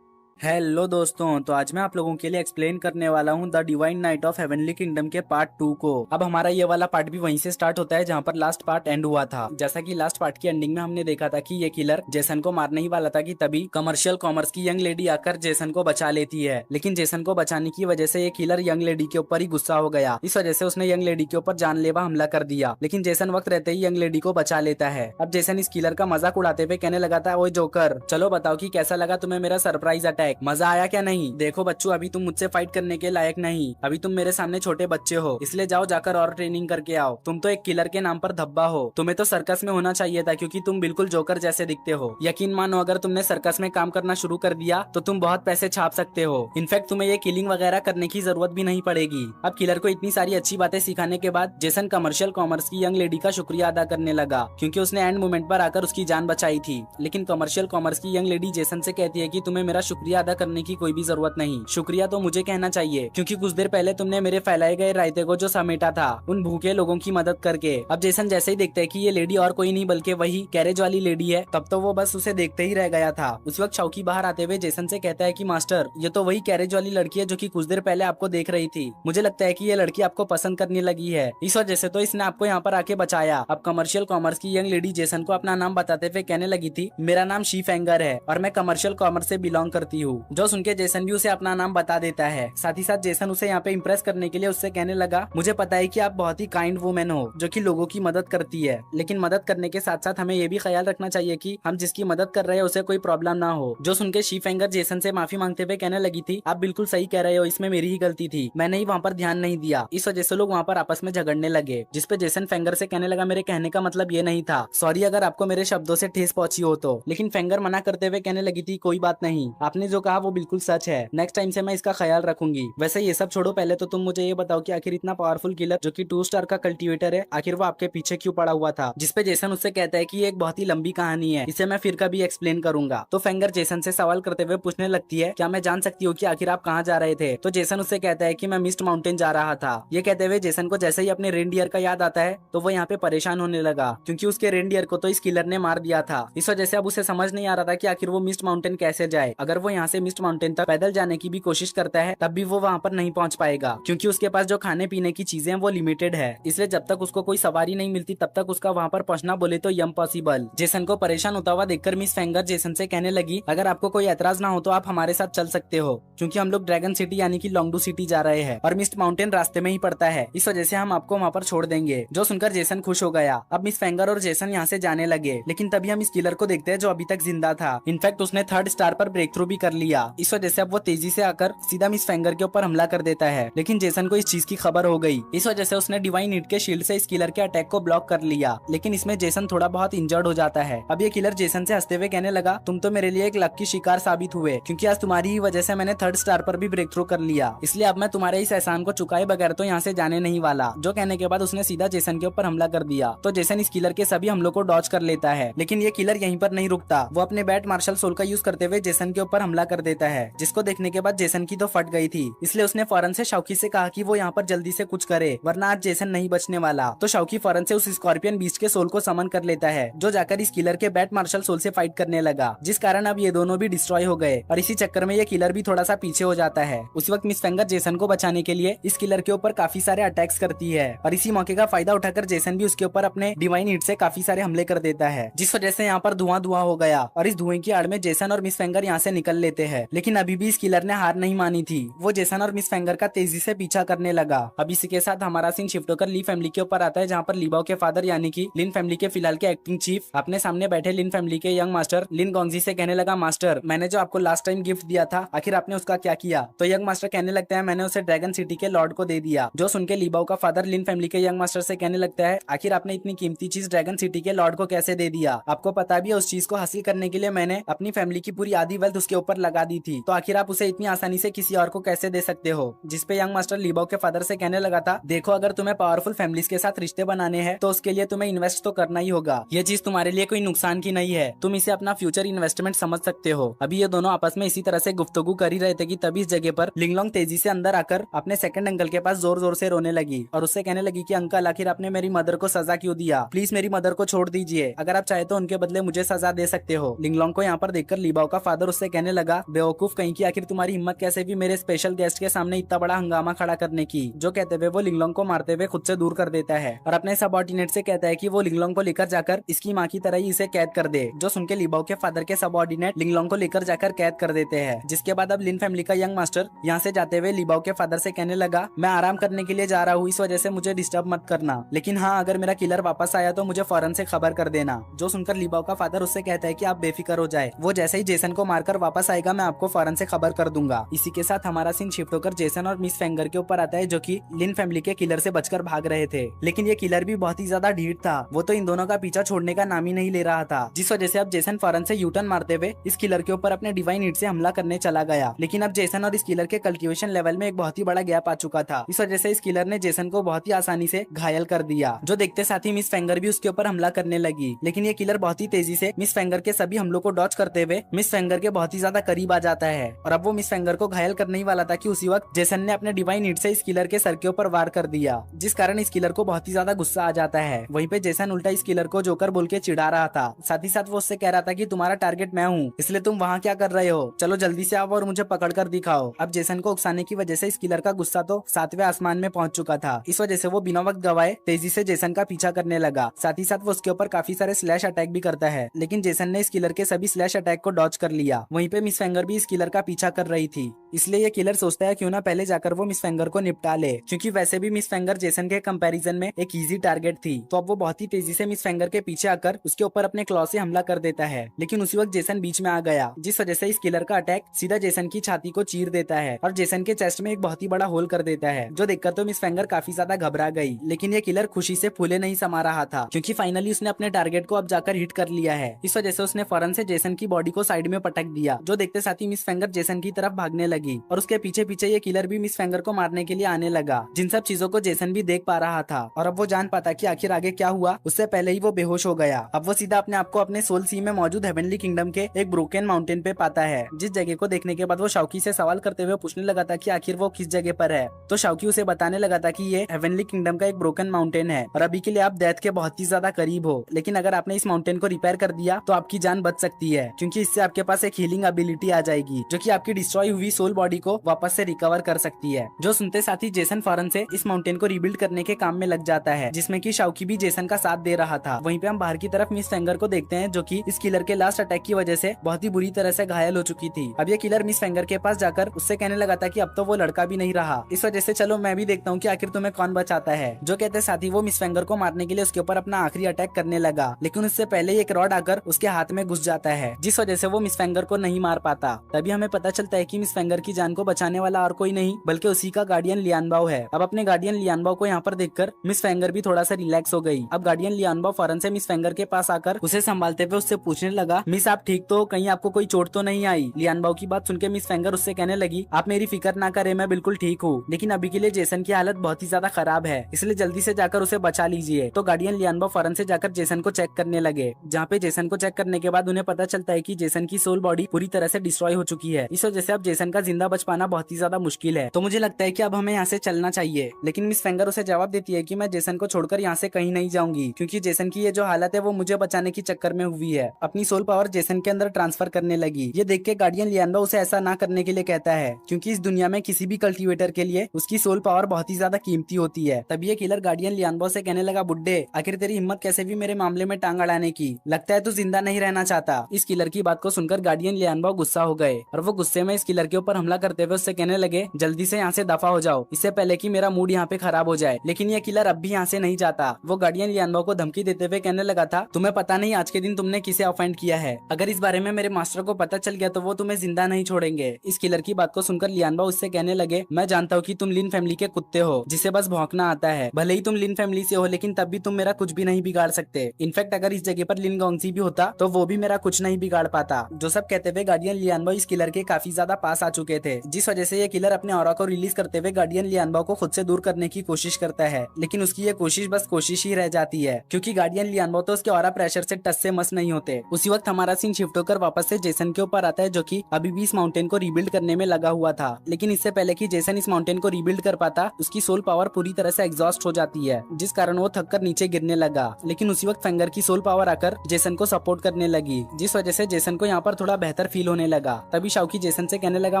हेलो दोस्तों, तो आज मैं आप लोगों के लिए एक्सप्लेन करने वाला हूँ the divine night of heavenly kingdom के पार्ट 2 को। अब हमारा ये वाला पार्ट भी वहीं से स्टार्ट होता है जहाँ पर लास्ट पार्ट एंड हुआ था। जैसा कि लास्ट पार्ट की एंडिंग में हमने देखा था कि ये किलर जेसन को मारने ही वाला था कि तभी कमर्शियल कॉमर्स की यंग लेडी आकर जेसन को बचा लेती है। लेकिन जेसन को बचाने की वजह से ये किलर यंग लेडी के ऊपर ही गुस्सा हो गया। इस वजह से उसने यंग लेडी के ऊपर जानलेवा हमला कर दिया। लेकिन जेसन वक्त रहते ही यंग लेडी को बचा लेता है। अब जेसन इस किलर का मजाक उड़ाते हुए कहने लगा था, ओए जोकर, चलो बताओ कि कैसा लगा तुम्हें मेरा सरप्राइज अटैक, मजा आया क्या? नहीं देखो बच्चों, अभी तुम मुझसे फाइट करने के लायक नहीं, अभी तुम मेरे सामने छोटे बच्चे हो, इसलिए जाओ जाकर और ट्रेनिंग करके आओ। तुम तो एक किलर के नाम पर धब्बा हो, तुम्हें तो सर्कस में होना चाहिए था क्योंकि तुम बिल्कुल जोकर जैसे दिखते हो। यकीन मानो अगर तुमने सर्कस में काम करना शुरू कर दिया तो तुम बहुत पैसे छाप सकते हो। इनफैक्ट तुम्हें ये किलिंग वगैरह करने की जरूरत भी नहीं पड़ेगी। अब किलर को इतनी सारी अच्छी बातें सिखाने के बाद जेसन कमर्शियल कॉमर्स की यंग लेडी का शुक्रिया अदा करने लगा क्योंकि उसने एंड मोमेंट पर आकर उसकी जान बचाई थी। लेकिन कमर्शियल कॉमर्स की यंग लेडी जेसन से कहती है कि तुम्हें मेरा शुक्रिया अदा करने की कोई भी जरूरत नहीं, शुक्रिया तो मुझे कहना चाहिए क्योंकि कुछ देर पहले तुमने मेरे फैलाए गए रायते को जो समेटा था उन भूखे लोगों की मदद करके। अब जेसन जैसे ही देखते है कि ये लेडी और कोई नहीं बल्कि वही कैरेज वाली लेडी है, तब तो वो बस उसे देखते ही रह गया था। उस वक्त शौकी बाहर आते हुए जेसन से कहता है कि मास्टर, ये तो वही कैरेज वाली लड़की है जो कि कुछ देर पहले आपको देख रही थी। मुझे लगता है कि ये लड़की आपको पसंद करने लगी है, इस वजह से तो इसने आपको यहाँ पर आके बचाया। अब कमर्शियल कॉमर्स की यंग लेडी जेसन को अपना नाम बताते हुए कहने लगी थी, मेरा नाम शी फेंगर है और मैं कमर्शियल कॉमर्स से बिलोंग करती हूँ। जो सुनके जेसन भी उसे अपना नाम बता देता है। साथ ही साथ जेसन उसे यहाँ पे इम्प्रेस करने के लिए उससे कहने लगा, मुझे पता है कि आप बहुत ही काइंड वुमेन हो जो कि लोगों की मदद करती है, लेकिन मदद करने के साथ साथ हमें ये भी ख्याल रखना चाहिए कि हम जिसकी मदद कर रहे हैं उसे कोई प्रॉब्लम ना हो। जो सुनके शी फेंगर जेसन से माफी मांगते हुए कहने लगी थी, आप बिल्कुल सही कह रहे हो, इसमें मेरी ही गलती थी, मैंने ही वहाँ पर ध्यान नहीं दिया। इस वजह से लोग वहाँ पर आपस में झगड़ने लगे, जिसपे जेसन फेंगर से कहने लगा, मेरे कहने का मतलब ये नहीं था, सॉरी अगर आपको मेरे शब्दों से ठेस पहुंची हो तो। लेकिन फेंगर मना करते हुए कहने लगी थी, कोई बात नहीं, आपने जो कहा वो बिल्कुल सच है, नेक्स्ट टाइम से मैं इसका ख्याल रखूंगी। वैसे ये सब छोड़ो, पहले तो तुम मुझे ये बताओ कि आखिर इतना पावरफुल किलर जो कि 2 स्टार का कल्टीवेटर है, आखिर वो आपके पीछे क्यों पड़ा हुआ था? जिसपे जेसन उससे कहता है कि ये एक बहुत ही लंबी कहानी है, इसे मैं फिर कभी एक्सप्लेन करूंगा। तो फेंगर जेसन से सवाल करते हुए पूछने लगती है, क्या मैं जान सकती हूँ कि आखिर आप कहाँ जा रहे थे? तो जेसन उससे कहता है कि मैं मिस्ट माउंटेन जा रहा था। ये कहते हुए जेसन को जैसे ही अपने रेनडियर का याद आता है तो वो यहाँ पे परेशान होने लगा क्योंकि उसके रेनडियर को तो इस किलर ने मार दिया था। इस वजह से अब उसे समझ नहीं आ रहा था कि आखिर वो मिस्ट माउंटेन कैसे जाए। अगर वो यहाँ से मिस्ट माउंटेन तक पैदल जाने की भी कोशिश करता है तब भी वो वहाँ पर नहीं पहुँच पाएगा क्योंकि उसके पास जो खाने पीने की चीजें हैं वो लिमिटेड है। इसलिए जब तक उसको कोई सवारी नहीं मिलती तब तक उसका वहाँ पर पहुँचना बोले तो इम्पॉसिबल। जेसन को परेशान होता हुआ देखकर मिस फेंगर जेसन से कहने लगी, अगर आपको कोई एतराज ना हो तो आप हमारे साथ चल सकते हो क्योंकि हम लोग ड्रैगन सिटी यानी कि लोंगडू सिटी जा रहे हैं और मिस्ट माउंटेन रास्ते में ही पड़ता है, इस वजह से हम आपको वहाँ पर छोड़ देंगे। जो सुनकर जेसन खुश हो गया। अब मिस फेंगर और जेसन यहाँ से जाने लगे, लेकिन तभी हम इस किलर को देखते हैं जो अभी तक जिंदा था। इनफैक्ट उसने 3rd स्टार पर ब्रेक थ्रू भी कर लिया। इस वजह से अब वो तेजी से आकर सीधा मिस फेंगर के ऊपर हमला कर देता है। लेकिन जेसन को इस चीज की खबर हो गई, इस वजह से उसने डिवाइन हीट के शील्ड से इस किलर के अटैक को ब्लॉक कर लिया। लेकिन इसमें जेसन थोड़ा बहुत इंजर्ड हो जाता है। अब ये किलर जेसन से हंसते हुए कहने लगा, तुम तो मेरे लिए एक लकी शिकार साबित हुए क्योंकि आज तुम्हारी ही वजह से मैंने 3rd स्टार पर भी ब्रेक थ्रू कर लिया, इसलिए अब मैं तुम्हारे इस एहसान को चुकाए बगैर तो यहाँ से जाने नहीं वाला। जो कहने के बाद उसने सीधा जेसन के ऊपर हमला कर दिया। तो जेसन इस किलर के सभी हमलों को डॉज कर लेता है। लेकिन ये किलर यहीं पर नहीं रुकता, वो अपने बैट मार्शल सोल का यूज करते हुए जेसन के ऊपर हमला कर देता है, जिसको देखने के बाद जेसन की तो फट गई थी। इसलिए उसने फौरन से शौकी से कहा कि वो यहाँ पर जल्दी से कुछ करे वरना आज जेसन नहीं बचने वाला। तो शौकी फौरन से उस स्कॉर्पियन बीस्ट के सोल को समन कर लेता है, जो जाकर इस किलर के बैट मार्शल सोल से फाइट करने लगा, जिस कारण अब ये दोनों भी डिस्ट्रॉय हो गए और इसी चक्कर में ये किलर भी थोड़ा सा पीछे हो जाता है। उस वक्त मिस फेंगर जेसन को बचाने के लिए इस किलर के ऊपर काफी सारे अटैक्स करती है और इसी मौके का फायदा उठाकर जेसन भी उसके ऊपर अपने डिवाइन हीट से काफी सारे हमले कर देता है, जिस वजह से यहाँ पर धुआं धुआं हो गया और इस धुएं की आड़ में जेसन और मिस फेंगर यहाँ से निकल लेते हैं। लेकिन अभी भी इस किलर ने हार नहीं मानी थी, वो जेसन और मिस फेंगर का तेजी से पीछा करने लगा। अब इसी के साथ हमारा सीन शिफ्ट होकर ली फैमिली के ऊपर आता है, जहाँ पर लीबाओ के फादर यानी कि लिन फैमिली के फिलहाल के एक्टिंग चीफ अपने सामने बैठे लिन फैमिली के यंग मास्टर लिन गोंगजी से कहने लगा, मास्टर मैंने जो आपको लास्ट टाइम गिफ्ट दिया था आखिर आपने उसका क्या किया? तो यंग मास्टर कहने लगता है, मैंने उसे ड्रैगन सिटी के लॉर्ड को दे दिया। जो सुन के लीबाओ का फादर लिन फैमिली के यंग मास्टर से कहने लगता है, आखिर आपने इतनी कीमती चीज ड्रैगन सिटी के लॉर्ड को कैसे दे दिया? आपको पता भी है उस चीज को हासिल करने के लिए मैंने अपनी फैमिली की पूरी आधी वेल्थ उसके ऊपर लगा दी थी, तो आखिर आप उसे इतनी आसानी से किसी और को कैसे दे सकते हो? जिसपे यंग मास्टर लीबाओ के फादर से कहने लगा था, देखो अगर तुम्हें पावरफुल फैमिलीज के साथ रिश्ते बनाने हैं तो उसके लिए तुम्हें इन्वेस्ट तो करना ही होगा। ये चीज तुम्हारे लिए कोई नुकसान की नहीं है, तुम इसे अपना फ्यूचर इन्वेस्टमेंट समझ सकते हो। अभी ये दोनों आपस में इसी तरह से गुफ्तगू कर ही रहे थे कि तभी इस जगह पर लिंगलोंग तेजी से अंदर आकर अपने सेकंड अंकल के पास जोर जोर से रोने लगी और उससे कहने लगी कि अंकल आखिर आपने मेरी मदर को सजा क्यों दिया? प्लीज मेरी मदर को छोड़ दीजिए, अगर आप चाहे तो उनके बदले मुझे सजा दे सकते हो। लिंगलोंग को यहाँ पर देखकर लीबाओ का फादर उससे कहने लगा, लगा, बेवकूफ कहीं की, आखिर तुम्हारी हिम्मत कैसे भी मेरे स्पेशल गेस्ट के सामने इतना बड़ा हंगामा खड़ा करने की। जो कहते हुए वो लिंगलोंग को मारते हुए खुद से दूर कर देता है और अपने सबऑर्डिनेट से कहता है कि वो लिंगलोंग को लेकर जाकर इसकी माँ की तरह ही इसे कैद कर दे। जो सुनकर लिबाओ के फादर के सबऑर्डिनेट लिंगलोंग को लेकर जाकर कैद कर देते हैं। जिसके बाद अब लिन फैमिली का यंग मास्टर यहाँ से जाते हुए लिबाओ के फादर से कहने लगा, मैं आराम करने के लिए जा रहा हूँ, इस वजह से मुझे डिस्टर्ब मत करना, लेकिन हाँ अगर मेरा किलर वापस आया तो मुझे फौरन से खबर कर देना। जो सुनकर लिबाओ का फादर उससे कहता है कि आप बेफिक्र हो जाए, वो जैसे ही जेसन को मारकर वापस आएगा मैं आपको फौरन से खबर कर दूंगा। इसी के साथ हमारा सीन शिफ्ट होकर जेसन और मिस फेंगर के ऊपर आता है, जो कि लिन फैमिली के किलर से बचकर भाग रहे थे। लेकिन ये किलर भी बहुत ही ज्यादा ढीठ था, वो तो इन दोनों का पीछा छोड़ने का नाम ही नहीं ले रहा था। जिस वजह से अब जेसन फौरन से यूटर्न मारते हुए इस किलर के ऊपर अपने डिवाइन हीट से हमला करने चला गया। लेकिन अब जेसन और इस किलर के कल्टीवेशन लेवल में एक बहुत ही बड़ा गैप आ चुका था। इस वजह से इस किलर ने जेसन को बहुत ही आसानी से घायल कर दिया। जो देखते साथ ही मिस फेंगर भी उसके ऊपर हमला करने लगी। लेकिन ये किलर बहुत ही तेजी से मिस फेंगर के सभी हमलों को डॉच करते हुए मिस फेंगर के बहुत ही ज्यादा करीब आ जाता है और अब वो मिस फेंगर को घायल करने ही वाला था कि उसी वक्त जेसन ने अपने डिवाइन हीट से इस किलर के सर के ऊपर वार कर दिया, जिस कारण इस किलर को बहुत ही ज्यादा गुस्सा आ जाता है। वहीं पे जेसन उल्टा इस किलर को जोकर बोल के चिढ़ा रहा था। साथ ही साथ वो उससे कह रहा था कि तुम्हारा टारगेट मैं हूँ, इसलिए तुम वहाँ क्या कर रहे हो, चलो जल्दी से आओ और मुझे पकड़ कर दिखाओ। अब जेसन को उकसाने की वजह से इस किलर का गुस्सा तो 7वें आसमान में पहुंच चुका था। इस वजह से वो बिना वक्त गवाए तेजी से जेसन का पीछा करने लगा। साथ ही साथ वो उसके ऊपर काफी सारे स्लैश अटैक भी करता है, लेकिन जेसन ने इस किलर के सभी स्लैश अटैक को डॉच कर लिया। वहीं पे मिस फेंगर भी इस किलर का पीछा कर रही थी, इसलिए ये किलर सोचता है क्यों ना पहले जाकर वो मिस फेंगर को निपटा ले, क्योंकि वैसे भी मिस फेंगर जेसन के कंपैरिजन में एक इजी टारगेट थी। तो अब वो बहुत ही तेजी से मिस फेंगर के पीछे आकर उसके ऊपर अपने क्लॉ से हमला कर देता है। लेकिन उसी वक्त जेसन बीच में आ गया, जिस वजह से इस किलर का अटैक सीधा जेसन की छाती को चीर देता है और जेसन के चेस्ट में एक बहुत ही बड़ा होल कर देता है। जो देखकर तो मिस फेंगर काफी ज्यादा घबरा गई, लेकिन ये किलर खुशी से फूले नहीं समा रहा था, क्योंकि फाइनली उसने अपने टारगेट को अब जाकर हिट कर लिया है। इस वजह से उसने फौरन से जेसन की बॉडी को साइड में पटक दिया। जो देखते साथ ही मिस फेंगर जेसन की तरफ भागने लगी और उसके पीछे पीछे ये किलर भी मिस फेंगर को मारने के लिए आने लगा। जिन सब चीजों को जेसन भी देख पा रहा था और अब वो जान पाता कि आखिर आगे क्या हुआ, उससे पहले ही वो बेहोश हो गया। अब वो सीधा अपने आप को अपने सोल सी में मौजूद हेवनली किंगडम के एक ब्रोकन माउंटेन पे पाता है, जिस जगह को देखने के बाद वो शाओकी से सवाल करते हुए पूछने लगा था कि आखिर वो किस जगह पर है। तो शाओकी उसे बताने लगा था कि ये हेवनली किंगडम का एक ब्रोकन माउंटेन है और अभी के लिए आप डेथ के बहुत ही ज्यादा करीब हो, लेकिन अगर आपने इस माउंटेन को रिपेयर कर दिया तो आपकी जान बच सकती है, क्योंकि इससे आपके पास एक हीलिंग एबिलिटी आ जाएगी जो कि आपकी डिस्ट्रॉय हुई सोल बॉडी को वापस से रिकवर कर सकती है। जो सुनते साथ ही जेसन फौरन से इस माउंटेन को रिबिल्ड करने के काम में लग जाता है, जिसमें कि शाओकी भी जेसन का साथ दे रहा था। वहीं पे हम बाहर की तरफ मिस फेंगर को देखते हैं, जो कि इस किलर के लास्ट अटैक की वजह से बहुत ही बुरी तरह से घायल हो चुकी थी। अब ये किलर मिस फेंगर के पास जाकर उससे कहने लगा था कि अब तो वो लड़का भी नहीं रहा, इस वजह से चलो मैं भी देखता हूँ कि आखिर तुम्हें कौन बचाता है। जो कहते साथ ही वो मिस फेंगर को मारने के लिए उसके ऊपर अपना आखिरी अटैक करने लगा, लेकिन उससे पहले ही एक रॉड आकर उसके हाथ में घुस जाता है, जिस वजह से वो मिस फेंगर को नहीं मार पाता। तभी हमें पता चलता है कि मिस फेंगर की जान को बचाने वाला और कोई नहीं बल्कि उसी का गार्डियन लियानबाओ है। अब अपने गार्डियन लियानबाओ को यहाँ पर देखकर मिस फेंगर भी थोड़ा सा रिलैक्स हो गई। अब गार्डियन लियानबाओ फौरन से मिस फेंगर के पास आकर उसे संभालते हुए उससे पूछने लगा, मिस आप ठीक तो, कहीं आपको कोई चोट तो नहीं आई? लियानबाओ की बात सुनकर मिस फेंगर उससे कहने लगी, आप मेरी फिक्र ना करें, मैं बिल्कुल ठीक हूँ, लेकिन अभी के लिए जेसन की हालत बहुत ही ज्यादा खराब है, इसलिए जल्दी से जाकर उसे बचा लीजिए। तो गार्डियन लियानबाओ फौरन से जाकर जेसन को चेक करने लगे, जहाँ पे जेसन को चेक करने के बाद उन्हें पता चलता है कि जेसन की सोल बॉडी पूरी तरह से डिस्ट्रॉय हो चुकी है। इस वजह से अब जेसन का जिंदा बच पाना बहुत ही ज्यादा मुश्किल है। तो मुझे लगता है कि अब हमें यहाँ से चलना चाहिए। लेकिन मिस फेंगर उसे जवाब देती है कि मैं जेसन को छोड़कर यहाँ से कहीं नहीं जाऊंगी, क्योंकि जेसन की ये जो हालत है वो मुझे बचाने की चक्कर में हुई है। अपनी सोल पावर जेसन के अंदर ट्रांसफर करने लगी। ये देख के गार्डियन लियानबाओ उसे ऐसा ना करने के लिए कहता है, क्योंकि इस दुनिया में किसी भी कल्टीवेटर के लिए उसकी सोल पावर बहुत ही ज्यादा कीमती होती है। तभी ये किलर गार्डियन लियानबाओ से कहने लगा, बुड्ढे आखिर तेरी हिम्मत कैसे भी मेरे मामले में टांग अड़ाने की, लगता है तू जिंदा नहीं रहना चाहता। इस किलर की बात को सुनकर गार्डियन लियानबाओ गुस्सा हो गए और वो गुस्से में इस किलर के ऊपर हमला करते हुए उससे कहने लगे, जल्दी से यहाँ से दफा हो जाओ, इससे पहले कि मेरा मूड यहाँ पे खराब हो जाए। लेकिन ये किलर अब भी यहाँ से नहीं जाता। वो गार्डियन लियानबाओ को धमकी देते हुए कहने लगा था, तुम्हें पता नहीं आज के दिन तुमने किसे ऑफेंड किया है, अगर इस बारे में मेरे मास्टर को पता चल गया तो वो तुम्हें जिंदा नहीं छोड़ेंगे। इस किलर की बात को सुनकर लियानबाओ उससे कहने लगे, मैं जानता हूँ कि तुम लिन फैमिली के कुत्ते हो जिसे बस भौंकना आता है, भले ही तुम लिन फैमिली से हो, लेकिन तब भी तुम मेरा कुछ भी नहीं बिगाड़ सकते। इनफैक्ट अगर इस जगह पर लिन गॉन्गजी भी होता तो वो भी मेरा कुछ नहीं बिगाड़ पाता। जो सब कहते हुए गार्डियन लियानबाओ इस किलर के काफी ज्यादा पास आ चुके चुके थे, जिस वजह से ये किलर अपने ऑरा को रिलीज करते हुए गार्डियन लियानबाओ को खुद से दूर करने की कोशिश करता है। लेकिन उसकी ये कोशिश बस कोशिश ही रह जाती है, क्योंकि गार्डियन लियानबाओ तो उसके ऑरा प्रेशर से टस से मस नहीं होते। उसी वक्त हमारा सीन शिफ्ट होकर वापस से जेसन के ऊपर आता है, जो कि अभी भी इस माउंटेन को रीबिल्ड करने में लगा हुआ था। लेकिन इससे पहले कि जेसन इस माउंटेन को रीबिल्ड कर पाता, उसकी सोल पावर पूरी तरह से एग्जॉस्ट हो जाती है, जिस कारण वो थककर नीचे गिरने लगा। लेकिन उसी वक्त फेंगर की सोल पावर आकर जेसन को सपोर्ट करने लगी, जिस वजह से जेसन को यहाँ पर थोड़ा बेहतर फील होने लगा। तभी शाओकी जेसन से कहने लगा,